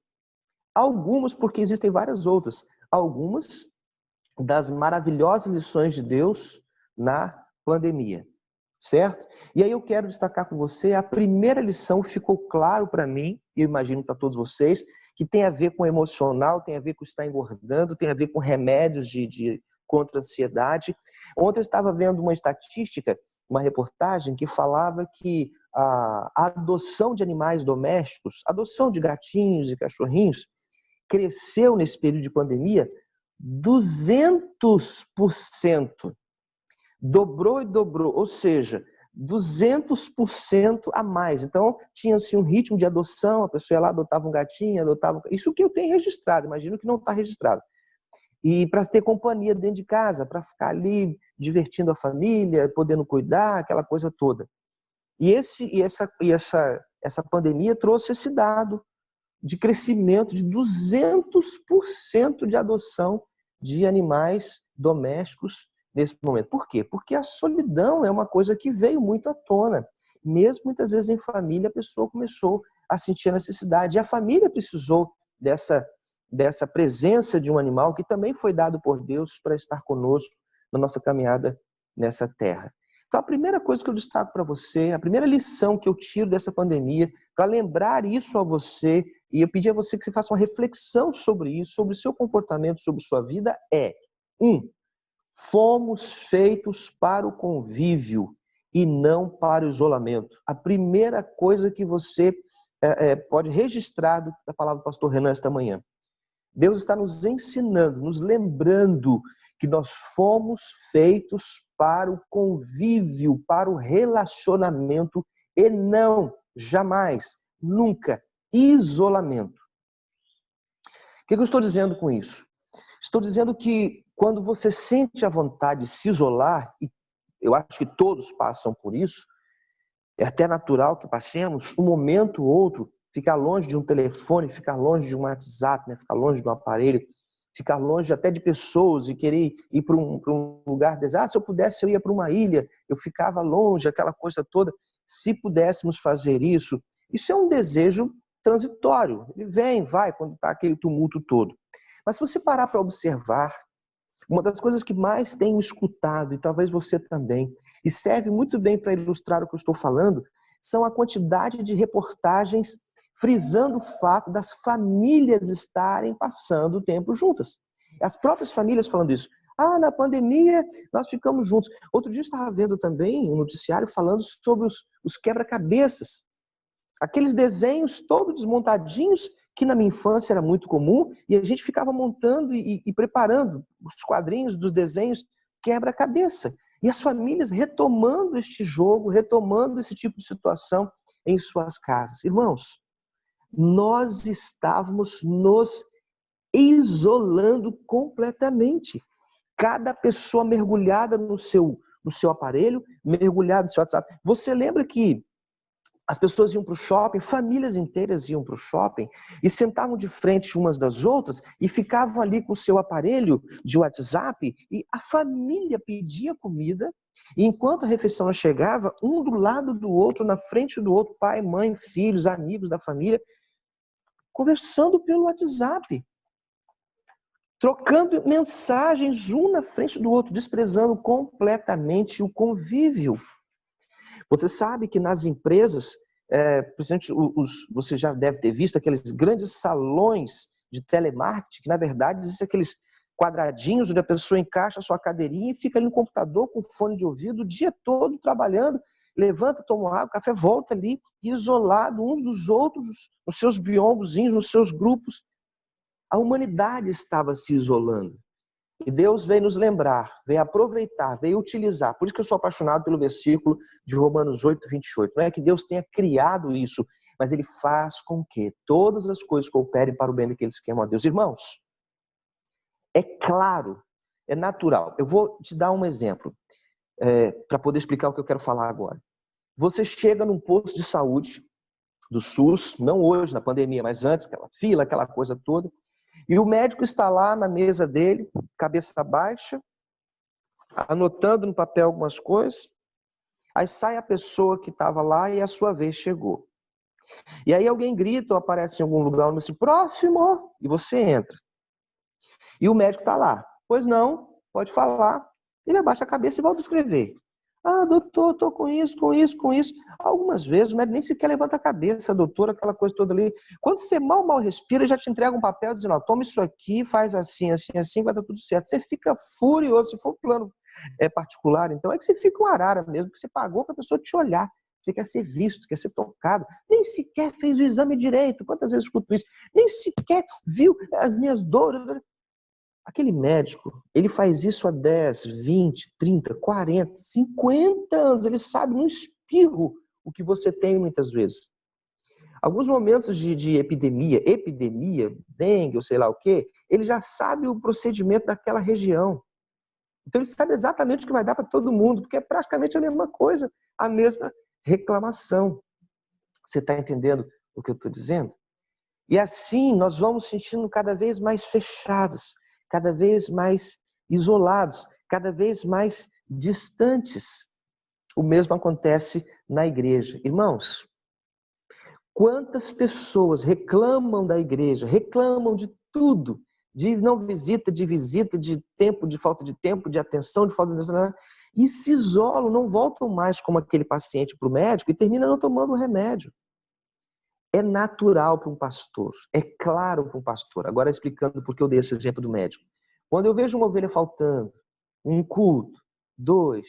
Algumas, porque existem várias outras. Algumas das maravilhosas lições de Deus na pandemia, certo? E aí eu quero destacar com você a primeira lição que ficou claro para mim, e eu imagino para todos vocês, que tem a ver com o emocional, tem a ver com estar engordando, tem a ver com remédios contra a ansiedade. Ontem eu estava vendo uma estatística, uma reportagem que falava que a adoção de animais domésticos, adoção de gatinhos e cachorrinhos, cresceu nesse período de pandemia 200%. Dobrou e dobrou, ou seja, 200% a mais. Então, tinha-se um ritmo de adoção, a pessoa ia lá, adotava um gatinho, adotava... Isso que eu tenho registrado, imagino que não está registrado. E para ter companhia dentro de casa, para ficar ali divertindo a família, podendo cuidar, aquela coisa toda. E essa pandemia trouxe esse dado de crescimento de 200% de adoção de animais domésticos nesse momento. Por quê? Porque a solidão é uma coisa que veio muito à tona. Mesmo muitas vezes em família, a pessoa começou a sentir a necessidade. E a família precisou dessa presença de um animal que também foi dado por Deus para estar conosco na nossa caminhada nessa terra. Então, a primeira coisa que eu destaco para você, a primeira lição que eu tiro dessa pandemia, para lembrar isso a você, e eu pedir a você que você faça uma reflexão sobre isso, sobre o seu comportamento, sobre sua vida, é: 1. Fomos feitos para o convívio e não para o isolamento. A primeira coisa que você pode registrar da palavra do pastor Renan esta manhã. Deus está nos ensinando, nos lembrando que nós fomos feitos para o convívio, para o relacionamento e não, jamais, nunca, isolamento. O que eu estou dizendo com isso? Estou dizendo que quando você sente a vontade de se isolar, e eu acho que todos passam por isso, é até natural que passemos, um momento ou outro, ficar longe de um telefone, ficar longe de um WhatsApp, né? Ficar longe de um aparelho, ficar longe até de pessoas e querer ir para um lugar deserto. Se eu pudesse, eu ia para uma ilha, eu ficava longe, aquela coisa toda. Se pudéssemos fazer isso, isso é um desejo transitório. Ele vem, vai, quando está aquele tumulto todo. Mas se você parar para observar, uma das coisas que mais tenho escutado, e talvez você também, e serve muito bem para ilustrar o que eu estou falando, são a quantidade de reportagens frisando o fato das famílias estarem passando tempo juntas. As próprias famílias falando isso. Ah, na pandemia nós ficamos juntos. Outro dia eu estava vendo também um noticiário falando sobre os quebra-cabeças. Aqueles desenhos todos desmontadinhos que na minha infância era muito comum, e a gente ficava montando e preparando os quadrinhos dos desenhos quebra-cabeça. E as famílias retomando este jogo, retomando esse tipo de situação em suas casas. Irmãos, nós estávamos nos isolando completamente. Cada pessoa mergulhada no seu aparelho, mergulhada no seu WhatsApp. Você lembra que as pessoas iam para o shopping, famílias inteiras iam para o shopping e sentavam de frente umas das outras e ficavam ali com o seu aparelho de WhatsApp e a família pedia comida e enquanto a refeição chegava, um do lado do outro, na frente do outro, pai, mãe, filhos, amigos da família, conversando pelo WhatsApp, trocando mensagens um na frente do outro, desprezando completamente o convívio. Você sabe que nas empresas, principalmente você já deve ter visto aqueles grandes salões de telemarketing, que na verdade existem aqueles quadradinhos onde a pessoa encaixa a sua cadeirinha e fica ali no computador com fone de ouvido o dia todo trabalhando, levanta, toma água, café, volta ali, isolado uns dos outros, nos seus biombozinhos, nos seus grupos. A humanidade estava se isolando. E Deus veio nos lembrar, veio aproveitar, veio utilizar. Por isso que eu sou apaixonado pelo versículo de Romanos 8, 28. Não é que Deus tenha criado isso, mas Ele faz com que todas as coisas cooperem para o bem daqueles que amam a Deus. Irmãos, é claro, é natural. Eu vou te dar um exemplo para poder explicar o que eu quero falar agora. Você chega num posto de saúde do SUS, não hoje na pandemia, mas antes, aquela fila, aquela coisa toda, e o médico está lá na mesa dele, cabeça baixa, anotando no papel algumas coisas. Aí sai a pessoa que estava lá e a sua vez chegou. E aí alguém grita ou aparece em algum lugar, no próximo, e você entra. E o médico está lá. Pois não, pode falar. Ele abaixa a cabeça e volta a escrever. Ah, doutor, estou com isso. Algumas vezes o médico nem sequer levanta a cabeça, doutor, aquela coisa toda ali. Quando você mal respira, já te entrega um papel dizendo, ó, toma isso aqui, faz assim, vai dar tudo certo. Você fica furioso, se for plano particular, então é que você fica um arara mesmo, porque você pagou para a pessoa te olhar. Você quer ser visto, quer ser tocado. Nem sequer fez o exame direito. Quantas vezes eu escuto isso? Nem sequer viu as minhas dores. Aquele médico, ele faz isso há 10, 20, 30, 40, 50 anos. Ele sabe no espirro o que você tem muitas vezes. Alguns momentos de epidemia, dengue ou sei lá o quê, ele já sabe o procedimento daquela região. Então ele sabe exatamente o que vai dar para todo mundo, porque é praticamente a mesma coisa, a mesma reclamação. Você está entendendo o que eu estou dizendo? E assim nós vamos sentindo cada vez mais fechados, cada vez mais isolados, cada vez mais distantes. O mesmo acontece na igreja. Irmãos, quantas pessoas reclamam da igreja, reclamam de tudo, de não visita, de falta de tempo, de atenção, de falta de atenção, e se isolam, não voltam mais como aquele paciente para o médico e terminam não tomando o remédio. É natural para um pastor, é claro para um pastor. Agora explicando por que eu dei esse exemplo do médico. Quando eu vejo uma ovelha faltando, um culto, 2,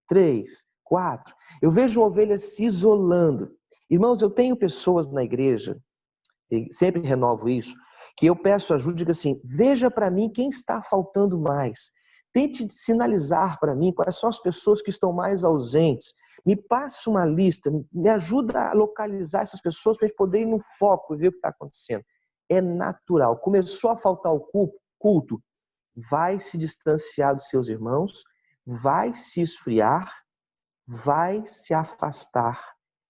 3, 4, eu vejo uma ovelha se isolando. Irmãos, eu tenho pessoas na igreja, e sempre renovo isso, que eu peço ajuda e digo assim, veja para mim quem está faltando mais. Tente sinalizar para mim quais são as pessoas que estão mais ausentes. Me passe uma lista, me ajuda a localizar essas pessoas para a gente poder ir no foco e ver o que está acontecendo. É natural. Começou a faltar o culto, vai se distanciar dos seus irmãos, vai se esfriar, vai se afastar,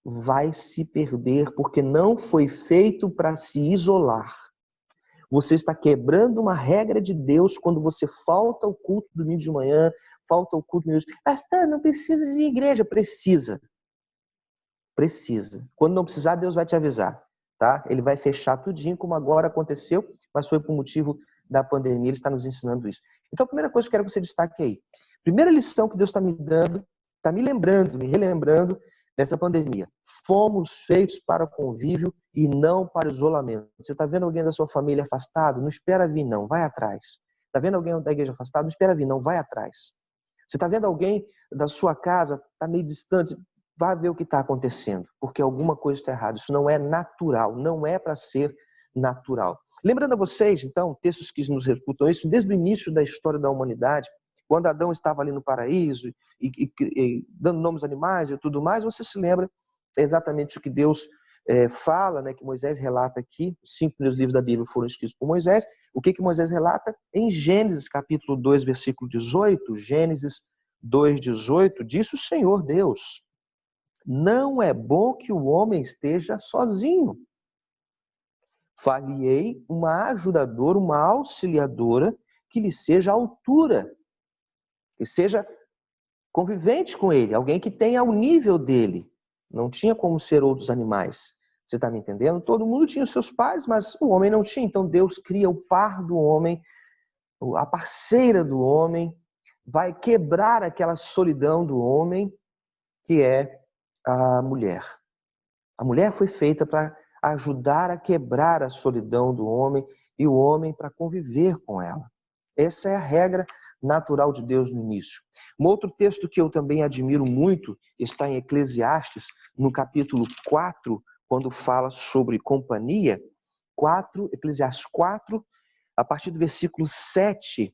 vai se perder, porque não foi feito para se isolar. Você está quebrando uma regra de Deus quando você falta o culto domingo de manhã, falta o culto domingo de manhã. Pastor, não precisa de igreja. Precisa. Precisa. Quando não precisar, Deus vai te avisar. Tá? Ele vai fechar tudinho, como agora aconteceu, mas foi por motivo da pandemia, ele está nos ensinando isso. Então, a primeira coisa que eu quero que você destaque aí. Primeira lição que Deus está me dando, está me lembrando, me relembrando dessa pandemia. Fomos feitos para o convívio e não para o isolamento. Você está vendo alguém da sua família afastado? Não espera vir, não. Vai atrás. Está vendo alguém da igreja afastado? Não espera vir, não. Vai atrás. Você está vendo alguém da sua casa, está meio distante? Vai ver o que está acontecendo, porque alguma coisa está errada. Isso não é natural, não é para ser natural. Lembrando a vocês, então, textos que nos refutam isso, desde o início da história da humanidade, quando Adão estava ali no paraíso e dando nomes aos animais e tudo mais, você se lembra exatamente o que Deus fala, né, que Moisés relata aqui. Os 5 primeiros livros da Bíblia foram escritos por Moisés. O que Moisés relata? Em Gênesis capítulo 2, versículo 18, Gênesis 2:18, disse o Senhor Deus, não é bom que o homem esteja sozinho. Far-lhe-ei uma ajudadora, uma auxiliadora, que lhe seja à altura, que seja convivente com ele, alguém que tenha o nível dele. Não tinha como ser outros animais. Você está me entendendo? Todo mundo tinha os seus pares, mas o homem não tinha. Então Deus cria o par do homem, a parceira do homem, vai quebrar aquela solidão do homem, que é a mulher. A mulher foi feita para ajudar a quebrar a solidão do homem e o homem para conviver com ela. Essa é a regra natural de Deus no início. Um outro texto que eu também admiro muito está em Eclesiastes, no capítulo 4, quando fala sobre companhia. Eclesiastes 4, a partir do versículo 7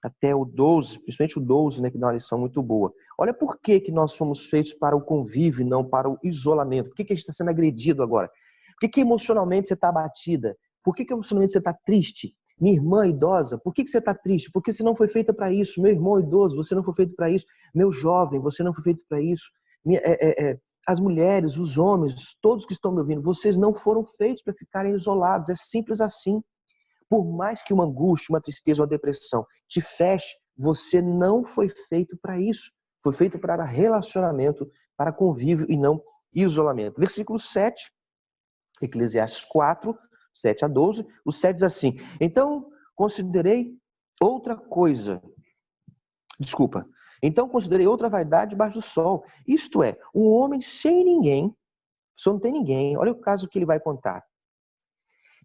até o 12, principalmente o 12, né, que dá uma lição muito boa. Olha por que nós fomos feitos para o convívio e não para o isolamento. Por que a gente está sendo agredido agora? Por que emocionalmente você está abatida? Por que emocionalmente você está triste? Minha irmã idosa, por que você está triste? Porque você não foi feita para isso. Meu irmão idoso, você não foi feito para isso. Meu jovem, você não foi feito para isso. As mulheres, os homens, todos que estão me ouvindo, vocês não foram feitos para ficarem isolados. É simples assim. Por mais que uma angústia, uma tristeza, uma depressão te feche, você não foi feito para isso. Foi feito para relacionamento, para convívio e não isolamento. Versículo 7, Eclesiastes 4, 7 a 12, o 7 diz assim, então considerei outra vaidade debaixo do sol, isto é, um homem sem ninguém, só não tem ninguém, olha o caso que ele vai contar,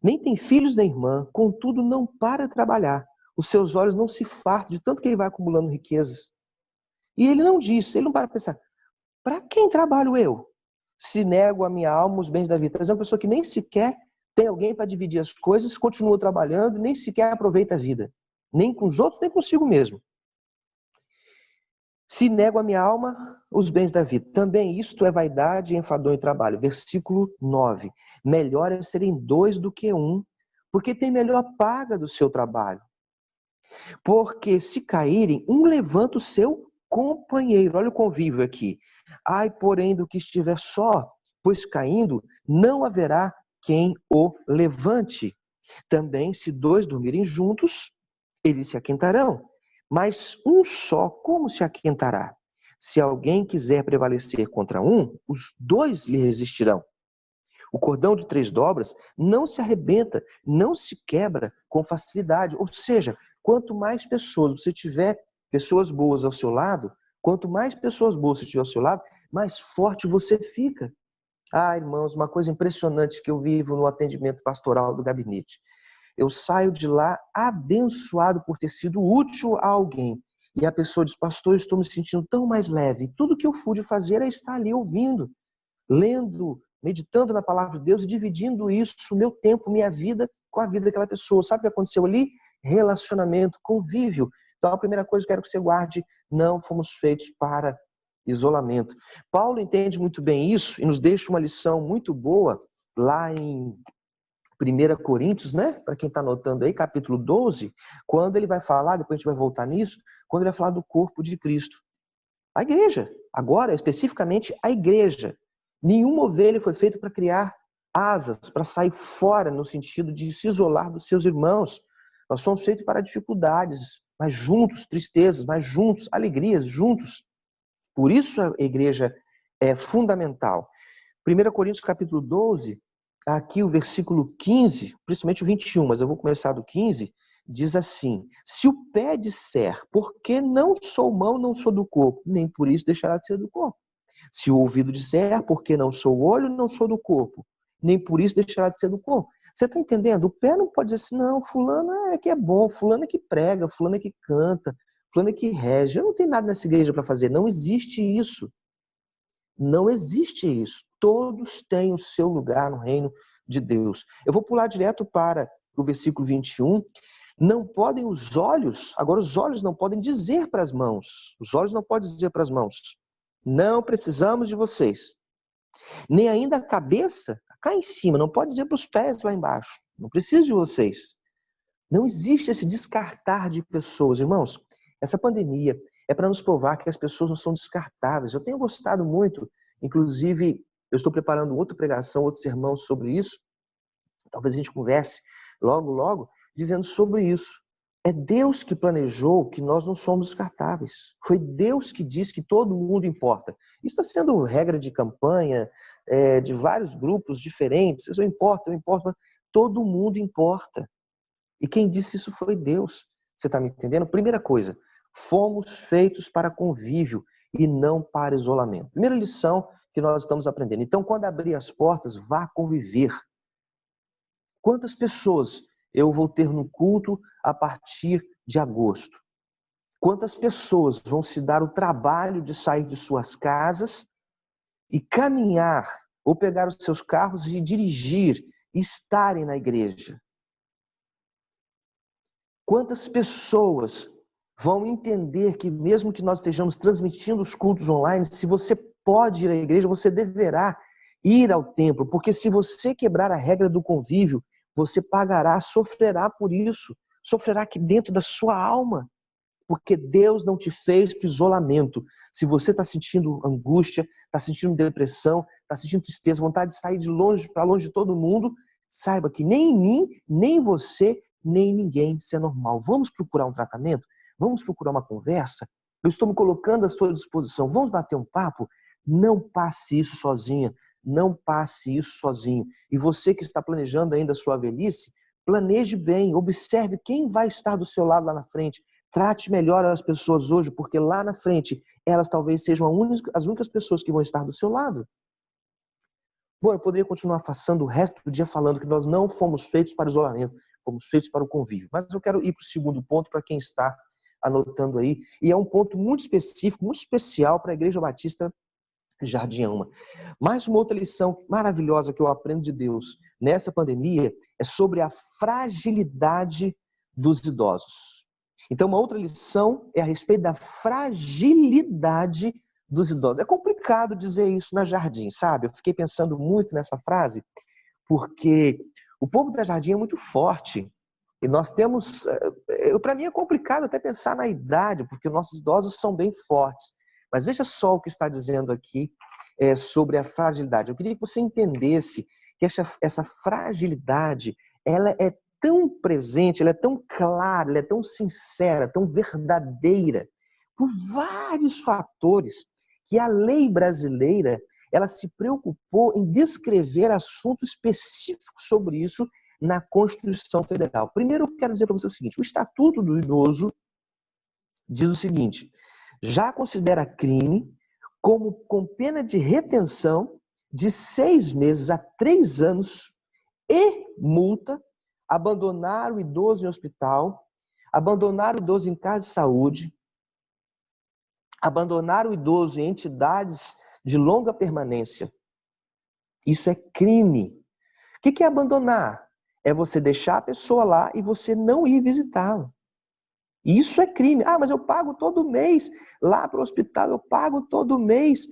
nem tem filhos nem irmã, contudo não para de trabalhar, os seus olhos não se fartam de tanto que ele vai acumulando riquezas, e ele não diz, ele não para pensar, para quem trabalho eu? Se nego a minha alma os bens da vida, é uma pessoa que nem sequer tem alguém para dividir as coisas, continua trabalhando, nem sequer aproveita a vida. Nem com os outros, nem consigo mesmo. Se nego a minha alma, os bens da vida. Também isto é vaidade, enfadonho e trabalho. Versículo 9. Melhor é serem 2 do que 1, porque tem melhor paga do seu trabalho. Porque se caírem, um levanta o seu companheiro. Olha o convívio aqui. Ai, porém, do que estiver só, pois caindo, não haverá quem o levante. Também, se 2 dormirem juntos, eles se aquentarão. Mas um só, como se aquentará? Se alguém quiser prevalecer contra um, os 2 lhe resistirão. O cordão de 3 dobras não se arrebenta, não se quebra com facilidade. Ou seja, quanto mais pessoas você tiver, pessoas boas ao seu lado, Quanto mais pessoas boas você tiver ao seu lado, mais forte você fica. Ah, irmãos, uma coisa impressionante que eu vivo no atendimento pastoral do gabinete. Eu saio de lá abençoado por ter sido útil a alguém. E a pessoa diz, pastor, eu estou me sentindo tão mais leve. Tudo que eu pude fazer é estar ali ouvindo, lendo, meditando na palavra de Deus e dividindo isso, o meu tempo, minha vida, com a vida daquela pessoa. Sabe o que aconteceu ali? Relacionamento, convívio. Então, a primeira coisa que eu quero que você guarde, não fomos feitos para isolamento. Paulo entende muito bem isso e nos deixa uma lição muito boa lá em 1 Coríntios, né? Para quem está anotando aí, capítulo 12, quando ele vai falar, depois a gente vai voltar nisso, quando ele vai falar do corpo de Cristo. A igreja, agora especificamente a igreja. Nenhuma ovelha foi feita para criar asas, para sair fora no sentido de se isolar dos seus irmãos. Nós somos feitos para dificuldades, mas juntos, tristezas, mas juntos, alegrias, juntos. Por isso a igreja é fundamental. 1 Coríntios capítulo 12, aqui o versículo 15, principalmente o 21, mas eu vou começar do 15, diz assim, se o pé disser, porque não sou mão, não sou do corpo, nem por isso deixará de ser do corpo. Se o ouvido disser, porque não sou olho, não sou do corpo, nem por isso deixará de ser do corpo. Você está entendendo? O pé não pode dizer assim, não, fulano é que é bom, fulano é que prega, fulano é que canta, fulano é que rege. Eu não tenho nada nessa igreja para fazer. Não existe isso. Não existe isso. Todos têm o seu lugar no reino de Deus. Eu vou pular direto para o versículo 21. Não podem os olhos, agora os olhos não podem dizer para as mãos. Os olhos não podem dizer para as mãos. Não precisamos de vocês. Nem ainda a cabeça, cá em cima, não pode dizer para os pés lá embaixo. Não preciso de vocês. Não existe esse descartar de pessoas. Irmãos, essa pandemia é para nos provar que as pessoas não são descartáveis. Eu tenho gostado muito, inclusive, eu estou preparando outra pregação, outro sermão sobre isso. Talvez a gente converse logo, dizendo sobre isso. É Deus que planejou que nós não somos descartáveis. Foi Deus que disse que todo mundo importa. Isso está sendo regra de campanha de vários grupos diferentes. Eu importo, mas todo mundo importa. E quem disse isso foi Deus. Você está me entendendo? Primeira coisa, fomos feitos para convívio e não para isolamento. Primeira lição que nós estamos aprendendo. Então, quando abrir as portas, vá conviver. Quantas pessoas eu vou ter no culto a partir de agosto? Quantas pessoas vão se dar o trabalho de sair de suas casas e caminhar ou pegar os seus carros e dirigir e estarem na igreja? Quantas pessoas vão entender que mesmo que nós estejamos transmitindo os cultos online, se você pode ir à igreja, você deverá ir ao templo, porque se você quebrar a regra do convívio, você pagará, sofrerá por isso, sofrerá aqui dentro da sua alma, porque Deus não te fez para isolamento. Se você está sentindo angústia, está sentindo depressão, está sentindo tristeza, vontade de sair de longe para longe de todo mundo, saiba que nem em mim, nem em você, nem em ninguém isso é normal. Vamos procurar um tratamento? Vamos procurar uma conversa? Eu estou me colocando à sua disposição. Vamos bater um papo? Não passe isso sozinha. Não passe isso sozinho. E você que está planejando ainda a sua velhice, planeje bem, observe quem vai estar do seu lado lá na frente. Trate melhor as pessoas hoje, porque lá na frente elas talvez sejam as únicas pessoas que vão estar do seu lado. Bom, eu poderia continuar passando o resto do dia falando que nós não fomos feitos para isolamento, fomos feitos para o convívio. Mas eu quero ir para o segundo ponto, para quem está anotando aí. E é um ponto muito específico, muito especial para a Igreja Batista Jardim Ama. Mais uma outra lição maravilhosa que eu aprendo de Deus nessa pandemia é sobre a fragilidade dos idosos. Então, uma outra lição é a respeito da fragilidade dos idosos. É complicado dizer isso na Jardim, sabe? Eu fiquei pensando muito nessa frase, porque o povo da Jardim é muito forte. E nós temos... Para mim é complicado até pensar na idade, porque nossos idosos são bem fortes. Mas veja só o que está dizendo aqui sobre a fragilidade. Eu queria que você entendesse que essa fragilidade, ela é tão presente, ela é tão clara, ela é tão sincera, tão verdadeira, por vários fatores, que a lei brasileira, ela se preocupou em descrever assuntos específicos sobre isso na Constituição Federal. Primeiro, eu quero dizer para você o seguinte, o Estatuto do Idoso diz o seguinte: já considera crime como com pena de retenção de 6 meses a 3 anos e multa abandonar o idoso em hospital, abandonar o idoso em casa de saúde, abandonar o idoso em entidades de longa permanência. Isso é crime. O que é abandonar? É você deixar a pessoa lá e você não ir visitá-la. Isso é crime. Ah, mas eu pago todo mês lá para o hospital, eu pago todo mês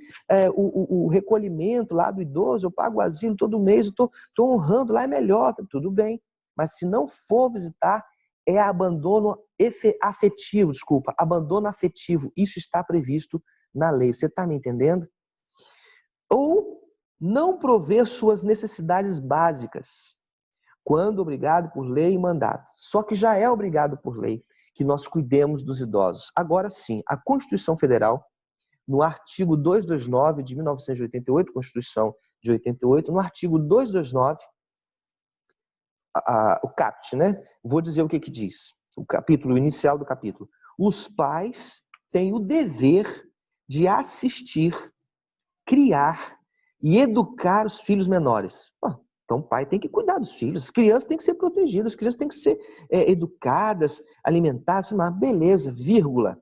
o recolhimento lá do idoso, eu pago o asilo todo mês, eu estou honrando lá, é melhor, tudo bem. Mas se não for visitar, é abandono afetivo, abandono afetivo. Isso está previsto na lei. Você está me entendendo? Ou não prover suas necessidades básicas, quando obrigado por lei e mandato. Só que já é obrigado por lei que nós cuidemos dos idosos. Agora sim, a Constituição Federal, no artigo 229 de 1988, Constituição de 88, no artigo 229, o CAPT, né? Vou dizer o que diz. O capítulo inicial do capítulo. Os pais têm o dever de assistir, criar e educar os filhos menores. Então o pai tem que cuidar dos filhos, as crianças têm que ser protegidas, as crianças têm que ser educadas, alimentadas, mas beleza, vírgula.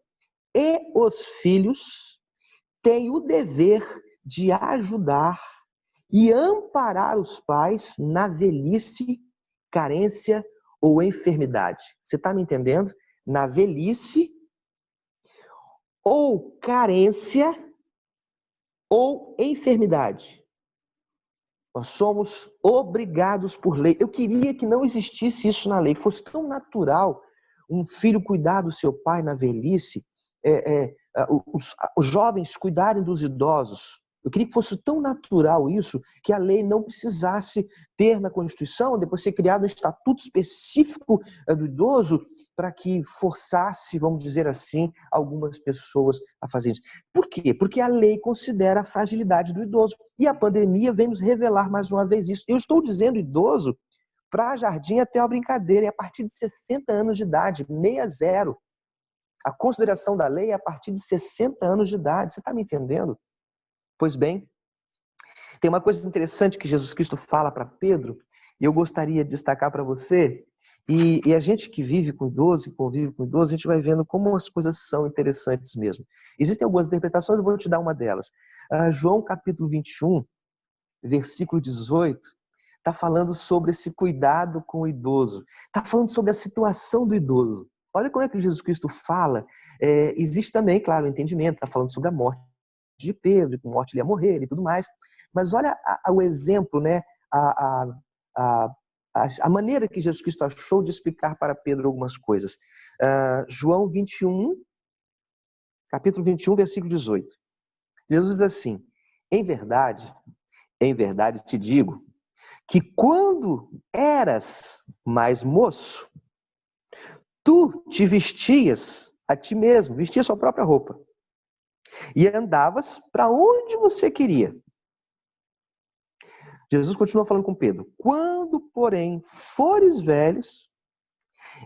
E os filhos têm o dever de ajudar e amparar os pais na velhice, carência ou enfermidade. Você está me entendendo? Na velhice ou carência ou enfermidade. Nós somos obrigados por lei. Eu queria que não existisse isso na lei, que fosse tão natural um filho cuidar do seu pai na velhice, os jovens cuidarem dos idosos. Eu queria que fosse tão natural isso, que a lei não precisasse ter na Constituição, depois ser criado um estatuto específico do idoso para que forçasse, vamos dizer assim, algumas pessoas a fazer isso. Por quê? Porque a lei considera a fragilidade do idoso. E a pandemia vem nos revelar mais uma vez isso. Eu estou dizendo idoso para Jardim até uma brincadeira, é a partir de 60 anos de idade, 60. A consideração da lei é a partir de 60 anos de idade. Você está me entendendo? Pois bem, tem uma coisa interessante que Jesus Cristo fala para Pedro, e eu gostaria de destacar para você, e a gente que vive com idoso e convive com idoso, a gente vai vendo como as coisas são interessantes mesmo. Existem algumas interpretações, eu vou te dar uma delas. João capítulo 21, versículo 18, está falando sobre esse cuidado com o idoso, está falando sobre a situação do idoso. Olha como é que Jesus Cristo fala. Existe também, claro, o entendimento, está falando sobre a morte de Pedro, com morte ele ia morrer e tudo mais. Mas olha o exemplo, né? A maneira que Jesus Cristo achou de explicar para Pedro algumas coisas. João 21, capítulo 21, versículo 18. Jesus diz assim: em verdade te digo, que quando eras mais moço, tu te vestias a ti mesmo, vestias sua própria roupa, e andavas para onde você queria. Jesus continua falando com Pedro: quando, porém, fores velhos,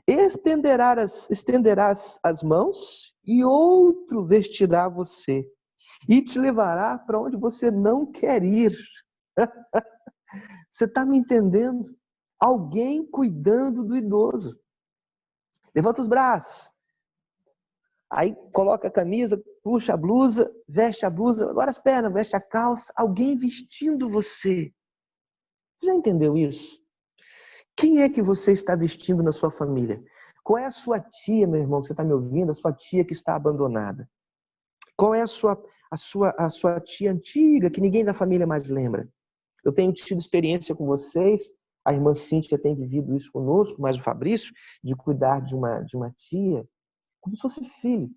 estenderás as mãos e outro vestirá você e te levará para onde você não quer ir. Você está me entendendo? Alguém cuidando do idoso. Levanta os braços. Aí coloca a camisa, puxa a blusa, veste a blusa, agora as pernas, veste a calça. Alguém vestindo você. Você já entendeu isso? Quem é que você está vestindo na sua família? Qual é a sua tia, meu irmão, que você está me ouvindo? A sua tia que está abandonada? Qual é a sua tia antiga, que ninguém da família mais lembra? Eu tenho tido experiência com vocês, a irmã Cíntia tem vivido isso conosco, mas o Fabrício, de cuidar de uma tia, como se fosse filho.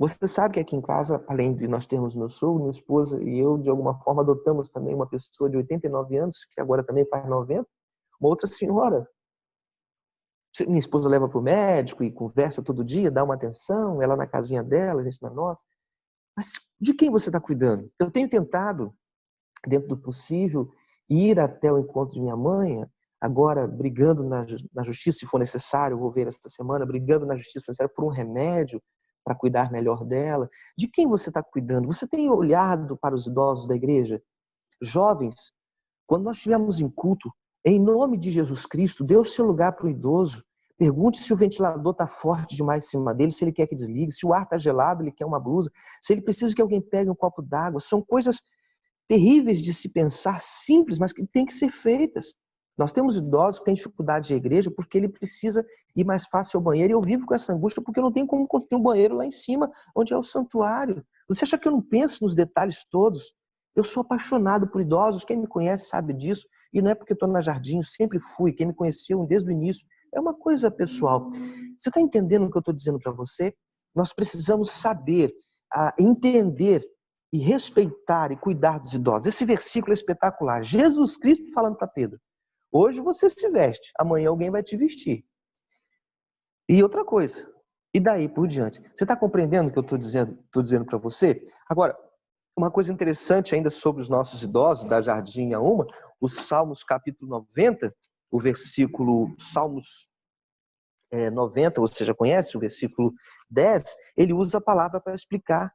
Você sabe que aqui em casa, além de nós termos meu sogro, minha esposa e eu, de alguma forma, adotamos também uma pessoa de 89 anos, que agora também faz 90, uma outra senhora. Minha esposa leva para o médico e conversa todo dia, dá uma atenção, ela na casinha dela, a gente na nossa. Mas de quem você está cuidando? Eu tenho tentado, dentro do possível, ir até o encontro de minha mãe, agora brigando na justiça, se for necessário, eu vou ver esta semana, brigando na justiça, se for necessário, por um remédio, para cuidar melhor dela? De quem você está cuidando? Você tem olhado para os idosos da igreja? Jovens, quando nós estivermos em culto, em nome de Jesus Cristo, dê o seu lugar para o idoso. Pergunte se o ventilador está forte demais em cima dele, se ele quer que desligue, se o ar está gelado, ele quer uma blusa, se ele precisa que alguém pegue um copo d'água. São coisas terríveis de se pensar, simples, mas que têm que ser feitas. Nós temos idosos que têm dificuldade de ir à igreja porque ele precisa ir mais fácil ao banheiro, e eu vivo com essa angústia porque eu não tenho como construir um banheiro lá em cima, onde é o santuário. Você acha que eu não penso nos detalhes todos? Eu sou apaixonado por idosos, quem me conhece sabe disso, e não é porque estou na Jardim, sempre fui, quem me conheceu desde o início. É uma coisa pessoal. Você está entendendo o que eu estou dizendo para você? Nós precisamos saber, entender e respeitar e cuidar dos idosos. Esse versículo é espetacular. Jesus Cristo falando para Pedro: hoje você se veste, amanhã alguém vai te vestir. E outra coisa, e daí por diante? Você está compreendendo o que eu estou dizendo para você? Agora, uma coisa interessante ainda sobre os nossos idosos, da Jardim a uma, os Salmos capítulo 90, o versículo Salmos 90, você já conhece, o versículo 10, ele usa a palavra para explicar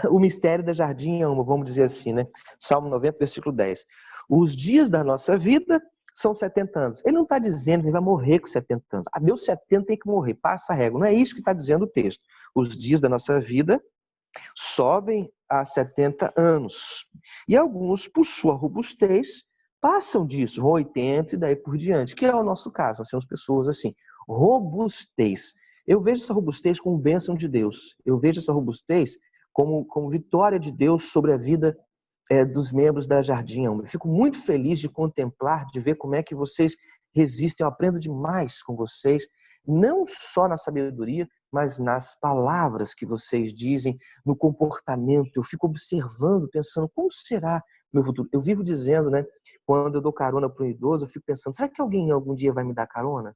o mistério da Jardim a uma, vamos dizer assim, né? Salmo 90, versículo 10. Os dias da nossa vida são 70 anos. Ele não está dizendo que ele vai morrer com 70 anos. Deu 70, tem que morrer, passa a régua. Não é isso que está dizendo o texto. Os dias da nossa vida sobem a 70 anos. E alguns, por sua robustez, passam disso, vão 80 e daí por diante, que é o nosso caso. Nós temos pessoas assim, robustez. Eu vejo essa robustez como bênção de Deus. Eu vejo essa robustez como vitória de Deus sobre a vida dos membros da Jardim. Eu fico muito feliz de contemplar, de ver como é que vocês resistem. Eu aprendo demais com vocês, não só na sabedoria, mas nas palavras que vocês dizem, no comportamento. Eu fico observando, pensando, como será meu futuro? Eu vivo dizendo, né? Quando eu dou carona para um idoso, eu fico pensando, será que alguém algum dia vai me dar carona?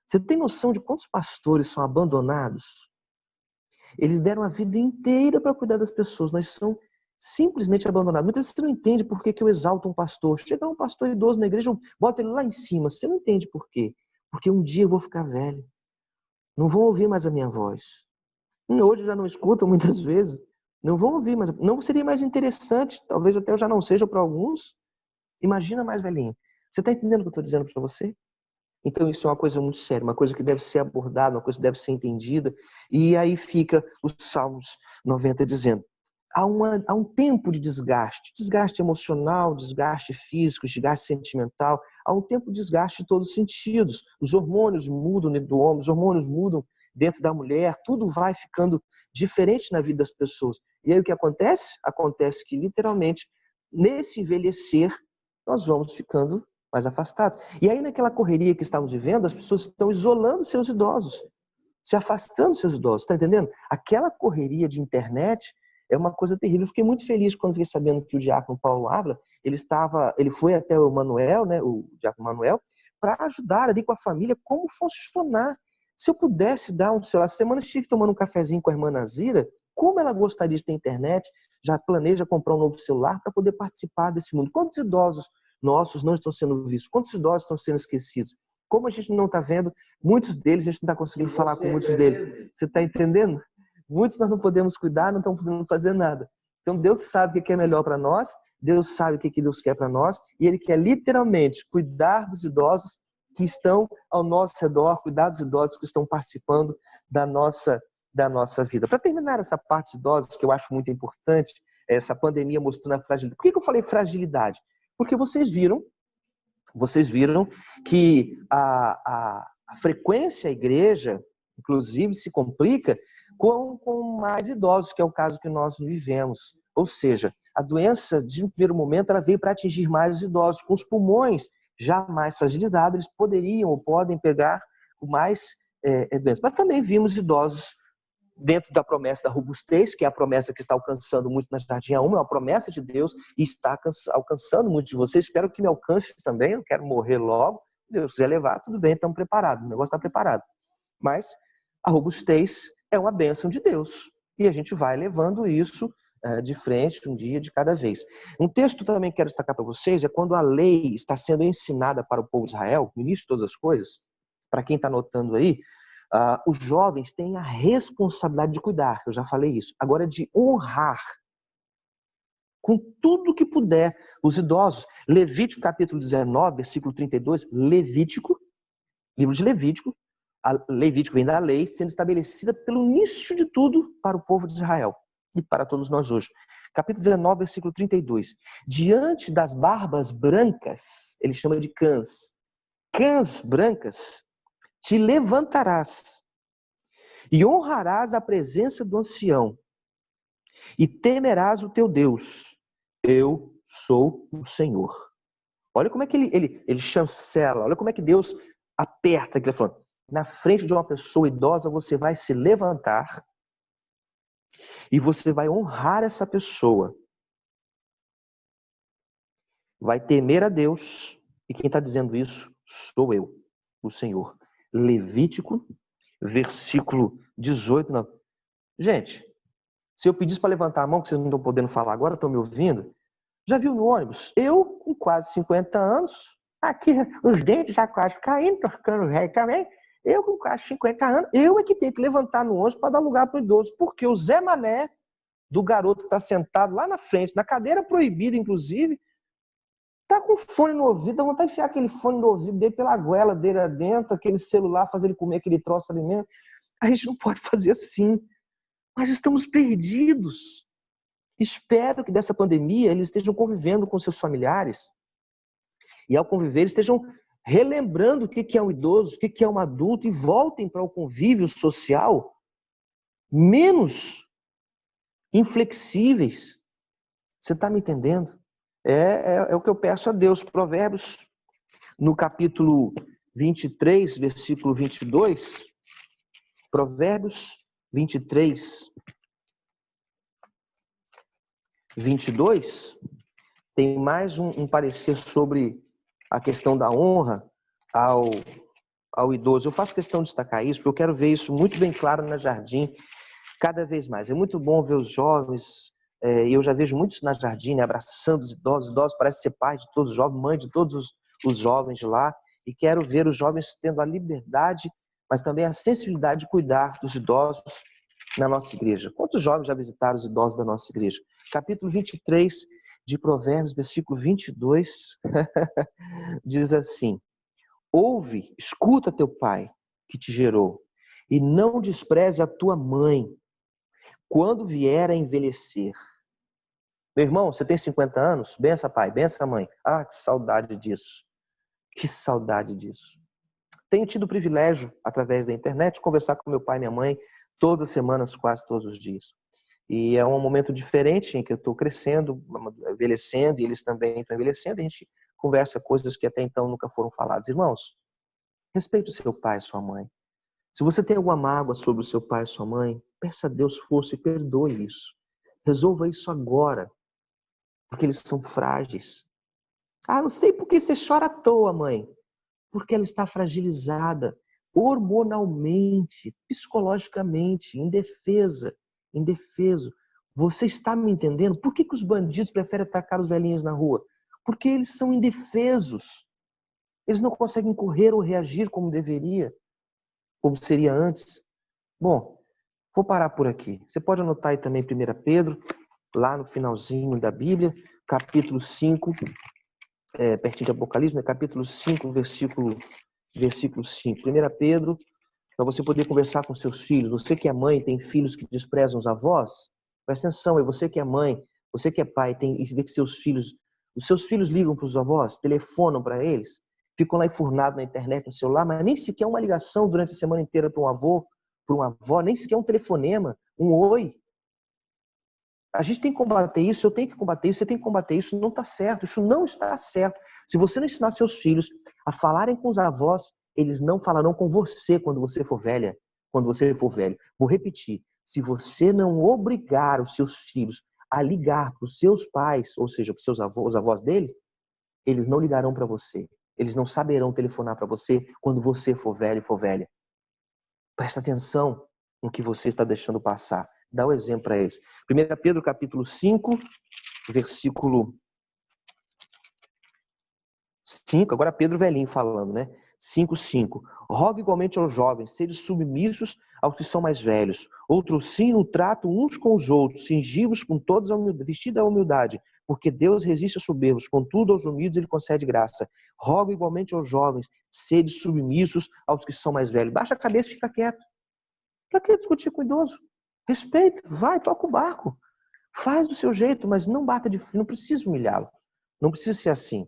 Você tem noção de quantos pastores são abandonados? Eles deram a vida inteira para cuidar das pessoas, mas são simplesmente abandonados. Muitas vezes você não entende por que eu exalto um pastor. Chega um pastor idoso na igreja, eu boto ele lá em cima. Você não entende por quê. Porque um dia eu vou ficar velho. Não vão ouvir mais a minha voz. Hoje já não escutam muitas vezes. Não vão ouvir, mas não seria mais interessante. Talvez até eu já não seja para alguns. Imagina mais velhinho. Você está entendendo o que eu estou dizendo para você? Então isso é uma coisa muito séria, uma coisa que deve ser abordada, uma coisa que deve ser entendida. E aí fica os Salmos 90 dizendo, há um tempo de desgaste emocional, desgaste físico, desgaste sentimental, há um tempo de desgaste de todos os sentidos. Os hormônios mudam dentro do homem, os hormônios mudam dentro da mulher, tudo vai ficando diferente na vida das pessoas. E aí o que acontece? Acontece que literalmente, nesse envelhecer, nós vamos ficando mais afastados. E aí naquela correria que estamos vivendo, as pessoas estão isolando seus idosos, se afastando dos seus idosos, está entendendo? Aquela correria de internet é uma coisa terrível. Eu fiquei muito feliz quando fiquei sabendo que o diácono Paulo Ávila, ele foi até o Manuel, né, o diácono Manuel, para ajudar ali com a família como funcionar. Se eu pudesse dar um celular, essa semana eu estive tomando um cafezinho com a irmã Nazira, como ela gostaria de ter internet, já planeja comprar um novo celular para poder participar desse mundo. Quantos idosos nossos não estão sendo vistos? Quantos idosos estão sendo esquecidos? Como a gente não está vendo, muitos deles, a gente não está conseguindo falar com muitos deles. Você está entendendo? Muitos nós não podemos cuidar, não estamos podendo fazer nada. Então Deus sabe o que é melhor para nós, Deus sabe o que Deus quer para nós, e Ele quer literalmente cuidar dos idosos que estão ao nosso redor, cuidar dos idosos que estão participando da nossa vida. Para terminar essa parte dos idosos, que eu acho muito importante, essa pandemia mostrando a fragilidade. Por que eu falei fragilidade? Porque vocês viram que a frequência à igreja, inclusive, se complica com mais idosos, que é o caso que nós vivemos. Ou seja, a doença, de um primeiro momento, ela veio para atingir mais os idosos. Com os pulmões já mais fragilizados, eles poderiam ou podem pegar mais doenças. Mas também vimos idosos dentro da promessa da robustez, que é a promessa que está alcançando muito na Jardim A1, é uma promessa de Deus e está alcançando muitos de vocês. Espero que me alcance também, não quero morrer logo. Se Deus quiser levar, tudo bem, estamos preparados, o negócio está preparado. Mas a robustez é uma bênção de Deus e a gente vai levando isso de frente, um dia de cada vez. Um texto que eu também quero destacar para vocês é quando a lei está sendo ensinada para o povo de Israel, no início de todas as coisas, para quem está anotando aí, Os jovens têm a responsabilidade de cuidar, eu já falei isso. Agora, de honrar com tudo que puder os idosos. Levítico capítulo 19, versículo 32, Levítico, livro de Levítico. Levítico vem da lei, sendo estabelecida pelo início de tudo para o povo de Israel e para todos nós hoje. Capítulo 19, versículo 32. Diante das barbas brancas, ele chama de cãs brancas, te levantarás e honrarás a presença do ancião e temerás o teu Deus. Eu sou o Senhor. Olha como é que ele chancela, olha como é que Deus aperta aqui, falando, na frente de uma pessoa idosa você vai se levantar e você vai honrar essa pessoa. Vai temer a Deus. E quem está dizendo isso sou eu, o Senhor. Levítico, versículo 18. Não. Gente, se eu pedisse para levantar a mão, que vocês não estão podendo falar agora, estão me ouvindo, já viu no ônibus? Eu, com quase 50 anos, aqui os dentes já quase caindo, estou ficando velho também, eu com quase 50 anos, eu é que tenho que levantar no ônibus para dar lugar para o idoso, porque o Zé Mané, do garoto que está sentado lá na frente, na cadeira proibida, inclusive, está com fone no ouvido, dá vontade de enfiar aquele fone no ouvido dele pela goela dele adentro, aquele celular, fazer ele comer aquele troço ali mesmo. A gente não pode fazer assim. Mas estamos perdidos. Espero que dessa pandemia eles estejam convivendo com seus familiares e ao conviver eles estejam relembrando o que é um idoso, o que é um adulto e voltem para o convívio social menos inflexíveis. Você está me entendendo? É o que eu peço a Deus. Provérbios, no capítulo 23, versículo 22. Provérbios 23, 22. Tem mais um parecer sobre a questão da honra ao idoso. Eu faço questão de destacar isso, porque eu quero ver isso muito bem claro na Jardim, cada vez mais. É muito bom ver os jovens, eu já vejo muitos na Jardim, né, abraçando os idosos parece ser pai de todos os jovens, mãe de todos os jovens de lá, e quero ver os jovens tendo a liberdade, mas também a sensibilidade de cuidar dos idosos na nossa igreja. Quantos jovens já visitaram os idosos da nossa igreja? Capítulo 23 de Provérbios, versículo 22, diz assim: ouve, escuta teu pai que te gerou, e não despreze a tua mãe quando vier a envelhecer. Meu irmão, você tem 50 anos? Bença pai, bença mãe. Ah, que saudade disso. Que saudade disso. Tenho tido o privilégio, através da internet, de conversar com meu pai e minha mãe todas as semanas, quase todos os dias. E é um momento diferente em que eu estou crescendo, envelhecendo, e eles também estão envelhecendo, e a gente conversa coisas que até então nunca foram faladas. Irmãos, respeite o seu pai e sua mãe. Se você tem alguma mágoa sobre o seu pai e sua mãe, peça a Deus força e perdoe isso. Resolva isso agora, porque eles são frágeis. Ah, não sei por que você chora à toa, mãe. Porque ela está fragilizada hormonalmente, psicologicamente, indefesa, indefeso. Você está me entendendo? Por que os bandidos preferem atacar os velhinhos na rua? Porque eles são indefesos. Eles não conseguem correr ou reagir como deveria, como seria antes. Bom, vou parar por aqui. Você pode anotar aí também 1 Pedro, lá no finalzinho da Bíblia, capítulo 5, pertinho de Apocalipse, né? Capítulo 5, versículo 5. 1 Pedro, para você poder conversar com seus filhos. Você que é mãe, tem filhos que desprezam os avós, presta atenção, é você que é mãe, você que é pai, e vê que os seus filhos ligam para os avós, telefonam para eles, ficam lá enfurnados na internet, no celular, mas nem sequer uma ligação durante a semana inteira para um avô, para uma avó, nem sequer um telefonema, um oi. A gente tem que combater isso, eu tenho que combater isso, você tem que combater isso, não está certo, isso não está certo. Se você não ensinar seus filhos a falarem com os avós, eles não falarão com você quando você for velha, quando você for velho. Vou repetir, se você não obrigar os seus filhos a ligar para os seus pais, ou seja, para os seus avós, os avós deles, eles não ligarão para você. Eles não saberão telefonar para você quando você for velho e for velha. Presta atenção no que você está deixando passar. Dá um exemplo para eles. 1 Pedro capítulo 5, versículo 5. Agora Pedro velhinho falando, né? 5:5. Rogue igualmente aos jovens, sede submissos aos que são mais velhos. Outro sim no trato uns com os outros, cingivos com todos a humildade, vestida a humildade, porque Deus resiste aos soberbos, contudo aos humildes ele concede graça. Rogo igualmente aos jovens, sede submissos aos que são mais velhos. Baixa a cabeça e fica quieto. Para que discutir com o idoso? Respeita, vai, toca o barco. Faz do seu jeito, mas não bata de frente, não precisa humilhá-lo. Não precisa ser assim.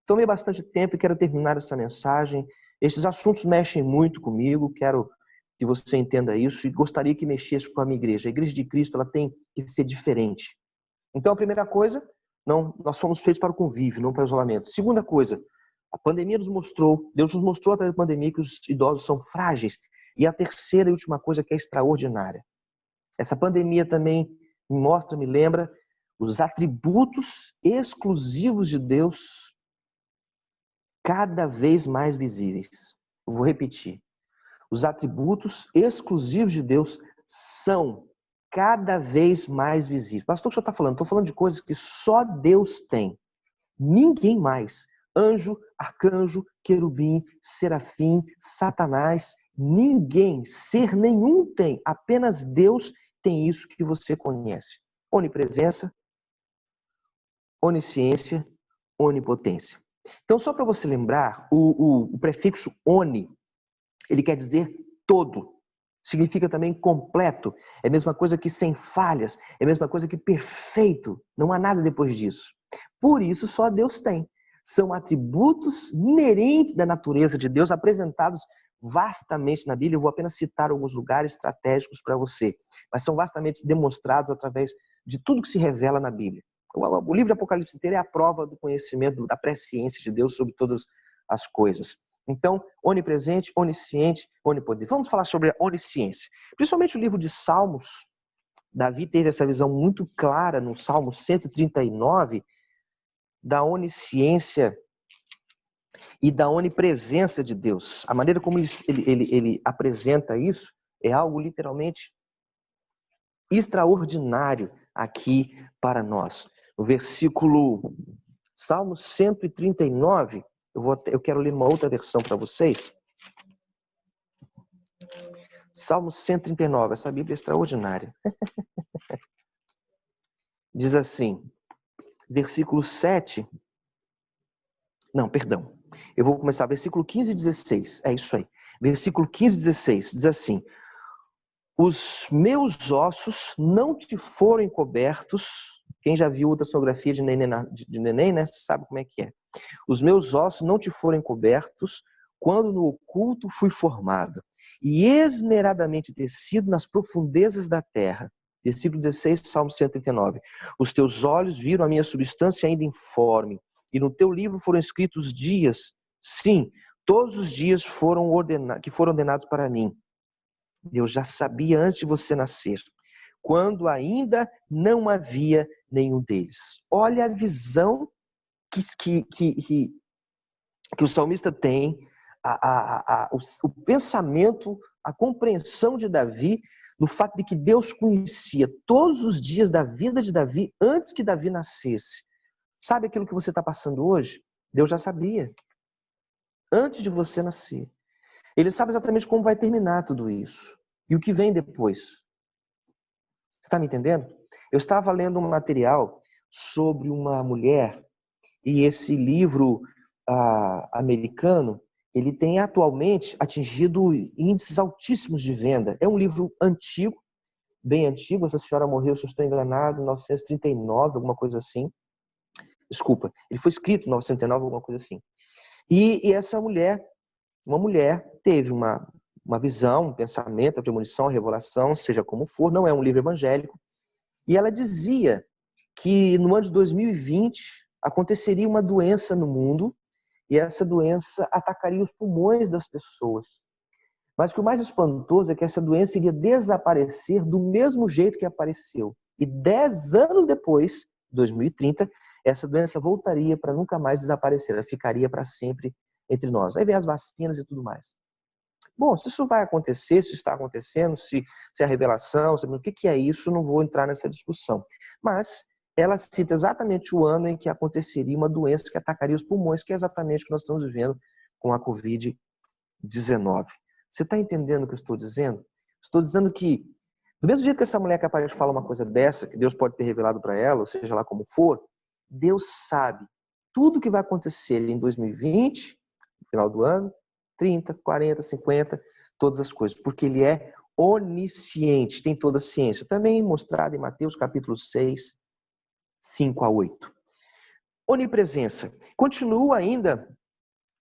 Tomei bastante tempo e quero terminar essa mensagem. Esses assuntos mexem muito comigo, quero que você entenda isso e gostaria que mexesse com a minha igreja. A igreja de Cristo ela tem que ser diferente. Então, a primeira coisa, nós fomos feitos para o convívio, não para o isolamento. Segunda coisa, a pandemia nos mostrou, Deus nos mostrou através da pandemia que os idosos são frágeis. E a terceira e última coisa que é extraordinária. Essa pandemia também me mostra, me lembra os atributos exclusivos de Deus cada vez mais visíveis. Eu vou repetir. Os atributos exclusivos de Deus são cada vez mais visíveis. Pastor, o que o senhor está falando? Estou falando de coisas que só Deus tem. Ninguém mais. Anjo, arcanjo, querubim, serafim, Satanás, ninguém, ser nenhum tem. Apenas Deus tem isso que você conhece. Onipresença, onisciência, onipotência. Então, só para você lembrar, o prefixo oni, ele quer dizer todo. Significa também completo. É a mesma coisa que sem falhas. É a mesma coisa que perfeito. Não há nada depois disso. Por isso, só Deus tem. São atributos inerentes da natureza de Deus, apresentados vastamente na Bíblia. Eu vou apenas citar alguns lugares estratégicos para você. Mas são vastamente demonstrados através de tudo que se revela na Bíblia. O livro de Apocalipse inteiro é a prova do conhecimento, da presciência de Deus sobre todas as coisas. Então, onipresente, onisciente, onipotente. Vamos falar sobre a onisciência. Principalmente o livro de Salmos. Davi teve essa visão muito clara no Salmo 139 da onisciência e da onipresença de Deus. A maneira como ele apresenta isso é algo literalmente extraordinário aqui para nós. No versículo Salmo 139, eu quero ler uma outra versão para vocês. Salmo 139, essa Bíblia é extraordinária. Diz assim, versículo 7. Não, perdão. Eu vou começar, versículo 15 e 16. É isso aí. Versículo 15 e 16 diz assim: os meus ossos não te foram encobertos. Quem já viu ultrassonografia de neném, né, sabe como é que é. Os meus ossos não te foram encobertos quando no oculto fui formado e esmeradamente tecido nas profundezas da terra. Versículo 16, Salmo 139. Os teus olhos viram a minha substância ainda informe, e no teu livro foram escritos os dias, sim, todos os dias que foram ordenados para mim. Deus já sabia antes de você nascer, quando ainda não havia nenhum deles. Olha a visão que o salmista tem, o pensamento, a compreensão de Davi, no fato de que Deus conhecia todos os dias da vida de Davi antes que Davi nascesse. Sabe aquilo que você está passando hoje? Deus já sabia, antes de você nascer. Ele sabe exatamente como vai terminar tudo isso e o que vem depois. Você está me entendendo? Eu estava lendo um material sobre uma mulher e esse livro americano, ele tem atualmente atingido índices altíssimos de venda. É um livro antigo, bem antigo. Essa senhora morreu, se eu estou enganado, em 1939, alguma coisa assim. Desculpa, ele foi escrito em 1909, alguma coisa assim. E essa mulher, uma mulher, teve uma visão, um pensamento, a premonição, a revelação, seja como for, não é um livro evangélico. E ela dizia que no ano de 2020 aconteceria uma doença no mundo e essa doença atacaria os pulmões das pessoas. Mas que o mais espantoso é que essa doença iria desaparecer do mesmo jeito que apareceu. E 10 anos depois, 2030, essa doença voltaria para nunca mais desaparecer. Ela ficaria para sempre entre nós. Aí vem as vacinas e tudo mais. Bom, se isso vai acontecer, se está acontecendo, se é a revelação, o que é isso, não vou entrar nessa discussão. Mas ela cita exatamente o ano em que aconteceria uma doença que atacaria os pulmões, que é exatamente o que nós estamos vivendo com a Covid-19. 19. Você está entendendo o que eu estou dizendo? Estou dizendo que, do mesmo jeito que essa mulher é capaz de falar uma coisa dessa, que Deus pode ter revelado para ela, ou seja lá como for, Deus sabe tudo que vai acontecer em 2020, no final do ano, 30, 40, 50, todas as coisas, porque Ele é onisciente, tem toda a ciência. Também mostrado em Mateus capítulo 6, 5 a 8. Onipresença. Continua ainda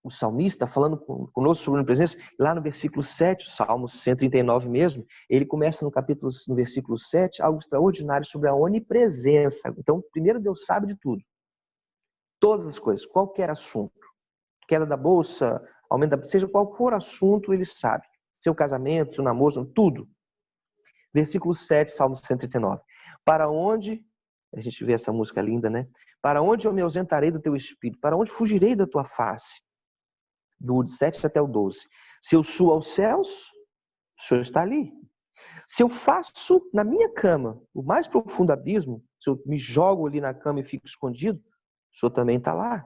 o salmista falando conosco sobre onipresença, lá no versículo 7, Salmo 139 mesmo, ele começa no versículo 7, algo extraordinário sobre a onipresença. Então, primeiro, Deus sabe de tudo. Todas as coisas, qualquer assunto. Queda da bolsa, aumento da... Seja qual for assunto, Ele sabe. Seu casamento, seu namoro, tudo. Versículo 7, Salmo 139. Para onde... A gente vê essa música linda, né? Para onde eu me ausentarei do teu espírito? Para onde fugirei da tua face? Do 7 até o 12. Se eu subo aos céus, o Senhor está ali. Se eu faço na minha cama o mais profundo abismo, se eu me jogo ali na cama e fico escondido, o Senhor também está lá.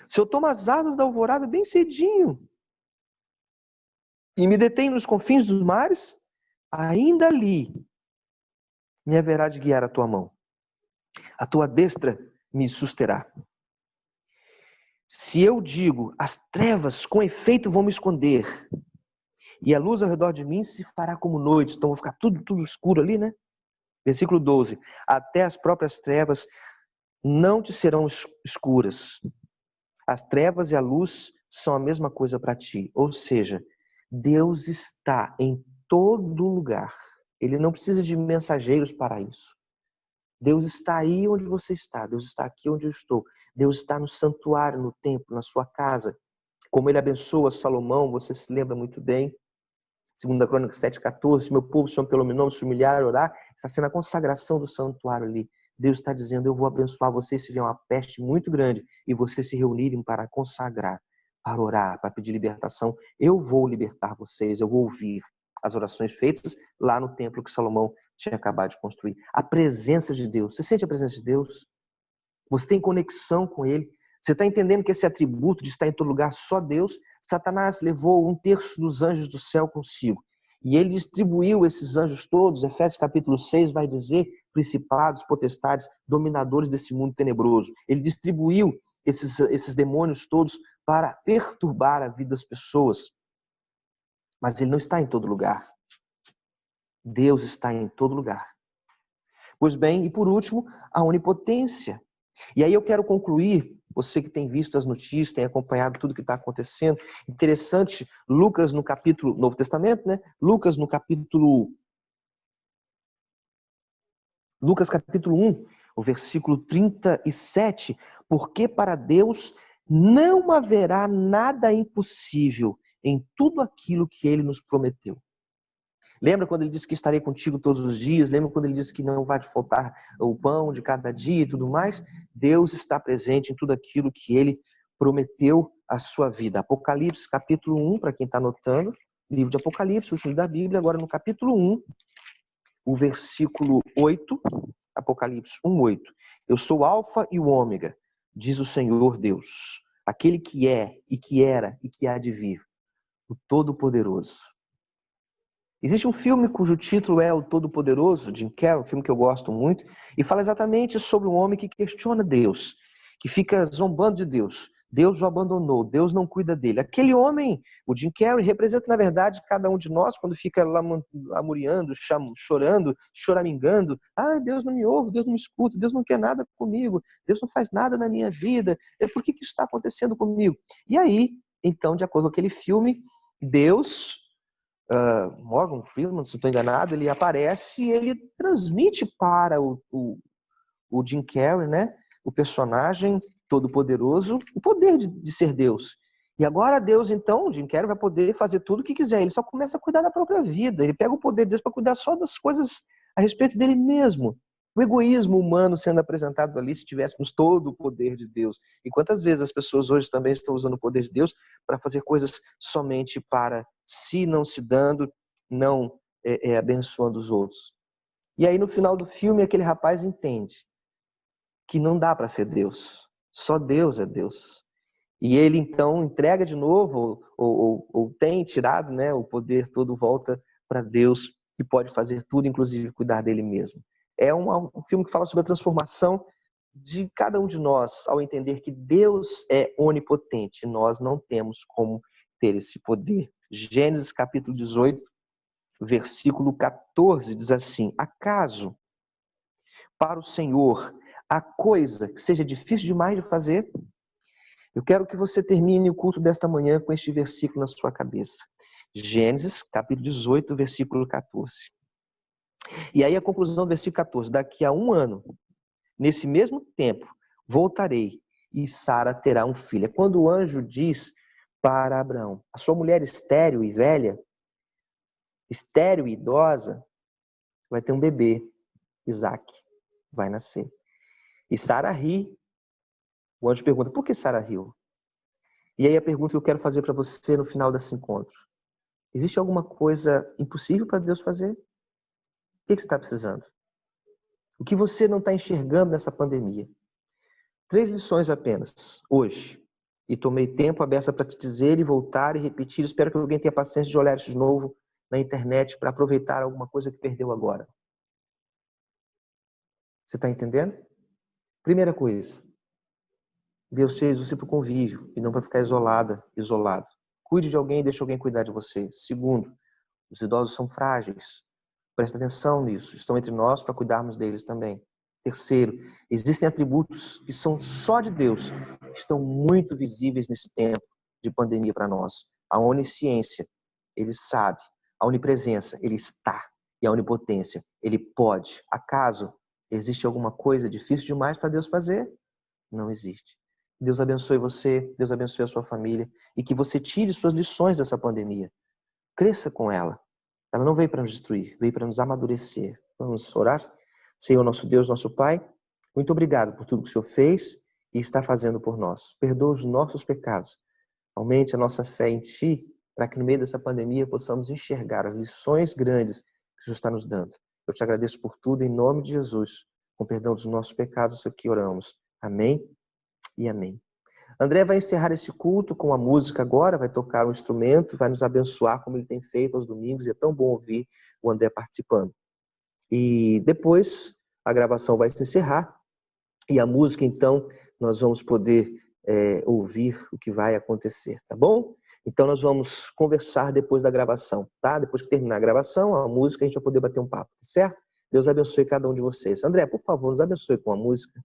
Se eu tomo as asas da alvorada bem cedinho e me detenho nos confins dos mares, ainda ali me haverá de guiar a tua mão. A tua destra me susterá. Se eu digo, as trevas com efeito vão me esconder, e a luz ao redor de mim se fará como noite, então vai ficar tudo escuro ali, né? Versículo 12. Até as próprias trevas não te serão escuras. As trevas e a luz são a mesma coisa para ti. Ou seja, Deus está em todo lugar. Ele não precisa de mensageiros para isso. Deus está aí onde você está. Deus está aqui onde eu estou. Deus está no santuário, no templo, na sua casa. Como Ele abençoa Salomão, você se lembra muito bem. 2 Crônicas 7,14. Se meu povo chama pelo meu nome, se humilhar e orar, está sendo a consagração do santuário ali. Deus está dizendo, eu vou abençoar vocês se vier uma peste muito grande e vocês se reunirem para consagrar, para orar, para pedir libertação. Eu vou libertar vocês, eu vou ouvir as orações feitas lá no templo que Salomão tinha acabado de construir. A presença de Deus. Você sente a presença de Deus? Você tem conexão com Ele? Você está entendendo que esse atributo de estar em todo lugar só Deus? Satanás levou 1/3 dos anjos do céu consigo. E ele distribuiu esses anjos todos, Efésios capítulo 6 vai dizer, principados, potestades, dominadores desse mundo tenebroso. Ele distribuiu esses demônios todos para perturbar a vida das pessoas. Mas ele não está em todo lugar. Deus está em todo lugar. Pois bem, e por último, a onipotência. E aí eu quero concluir, você que tem visto as notícias, tem acompanhado tudo que está acontecendo. Interessante, Lucas no capítulo, Novo Testamento, né? Lucas capítulo 1, o versículo 37, porque para Deus não haverá nada impossível em tudo aquilo que Ele nos prometeu. Lembra quando Ele disse que estarei contigo todos os dias? Lembra quando Ele disse que não vai te faltar o pão de cada dia e tudo mais? Deus está presente em tudo aquilo que Ele prometeu à sua vida. Apocalipse capítulo 1, para quem está anotando, livro de Apocalipse, o último da Bíblia, agora no capítulo 1, o versículo 8, Apocalipse 1:8. Eu sou o Alfa e o Ômega, diz o Senhor Deus, aquele que é e que era e que há de vir, o Todo-Poderoso. Existe um filme cujo título é O Todo-Poderoso, Jim Carrey, um filme que eu gosto muito, e fala exatamente sobre um homem que questiona Deus, que fica zombando de Deus. Deus o abandonou, Deus não cuida dele. Aquele homem, o Jim Carrey, representa, na verdade, cada um de nós quando fica lamuriando, chorando, choramingando. Ah, Deus não me ouve, Deus não me escuta, Deus não quer nada comigo, Deus não faz nada na minha vida. Por que isso está acontecendo comigo? E aí, então, de acordo com aquele filme, Deus, Morgan Freeman, se não estou enganado, ele aparece e ele transmite para o Jim Carrey, né, o personagem todo-poderoso, o poder de ser Deus. E agora Deus, então, Jim Carrey vai poder fazer tudo o que quiser. Ele só começa a cuidar da própria vida. Ele pega o poder de Deus para cuidar só das coisas a respeito dele mesmo. O egoísmo humano sendo apresentado ali, se tivéssemos todo o poder de Deus. E quantas vezes as pessoas hoje também estão usando o poder de Deus para fazer coisas somente para si, não se dando, não abençoando os outros. E aí no final do filme aquele rapaz entende que não dá para ser Deus. Só Deus é Deus. E ele, então, entrega de novo, ou tem tirado, né, o poder todo volta para Deus, que pode fazer tudo, inclusive cuidar dele mesmo. É um filme que fala sobre a transformação de cada um de nós, ao entender que Deus é onipotente, e nós não temos como ter esse poder. Gênesis capítulo 18, versículo 14, diz assim: acaso para o Senhor há coisa que seja difícil demais de fazer? Eu quero que você termine o culto desta manhã com este versículo na sua cabeça. Gênesis, capítulo 18, versículo 14. E aí a conclusão do versículo 14. Daqui a 1 ano, nesse mesmo tempo, voltarei e Sara terá um filho. É quando o anjo diz para Abraão: a sua mulher estéril e velha, estéril e idosa, vai ter um bebê, Isaac, vai nascer. E Sara ri. O anjo pergunta: por que Sara riu? E aí a pergunta que eu quero fazer para você no final desse encontro: existe alguma coisa impossível para Deus fazer? O que você está precisando? O que você não está enxergando nessa pandemia? 3 lições apenas, hoje. E tomei tempo à beça para te dizer e voltar e repetir. Espero que alguém tenha paciência de olhar isso de novo na internet para aproveitar alguma coisa que perdeu agora. Você está entendendo? Primeira coisa: Deus fez você para o convívio e não para ficar isolado. Cuide de alguém e deixe alguém cuidar de você. Segundo, os idosos são frágeis. Presta atenção nisso. Estão entre nós para cuidarmos deles também. Terceiro, existem atributos que são só de Deus, que estão muito visíveis nesse tempo de pandemia para nós. A onisciência, ele sabe. A onipresença, ele está. E a onipotência, ele pode. Acaso existe alguma coisa difícil demais para Deus fazer? Não existe. Deus abençoe você, Deus abençoe a sua família e que você tire suas lições dessa pandemia. Cresça com ela. Ela não veio para nos destruir, veio para nos amadurecer. Vamos orar? Senhor, nosso Deus, nosso Pai, muito obrigado por tudo que o Senhor fez e está fazendo por nós. Perdoa os nossos pecados. Aumente a nossa fé em Ti, para que no meio dessa pandemia possamos enxergar as lições grandes que o Senhor está nos dando. Eu te agradeço por tudo, em nome de Jesus. Com perdão dos nossos pecados, isso aqui oramos. Amém e amém. André vai encerrar esse culto com a música agora, vai tocar um instrumento, vai nos abençoar como ele tem feito aos domingos, e é tão bom ouvir o André participando. E depois a gravação vai se encerrar e a música, então, nós vamos poder ouvir o que vai acontecer, tá bom? Então nós vamos conversar depois da gravação, tá? Depois que terminar a gravação, a música, a gente vai poder bater um papo, certo? Deus abençoe cada um de vocês. André, por favor, nos abençoe com a música.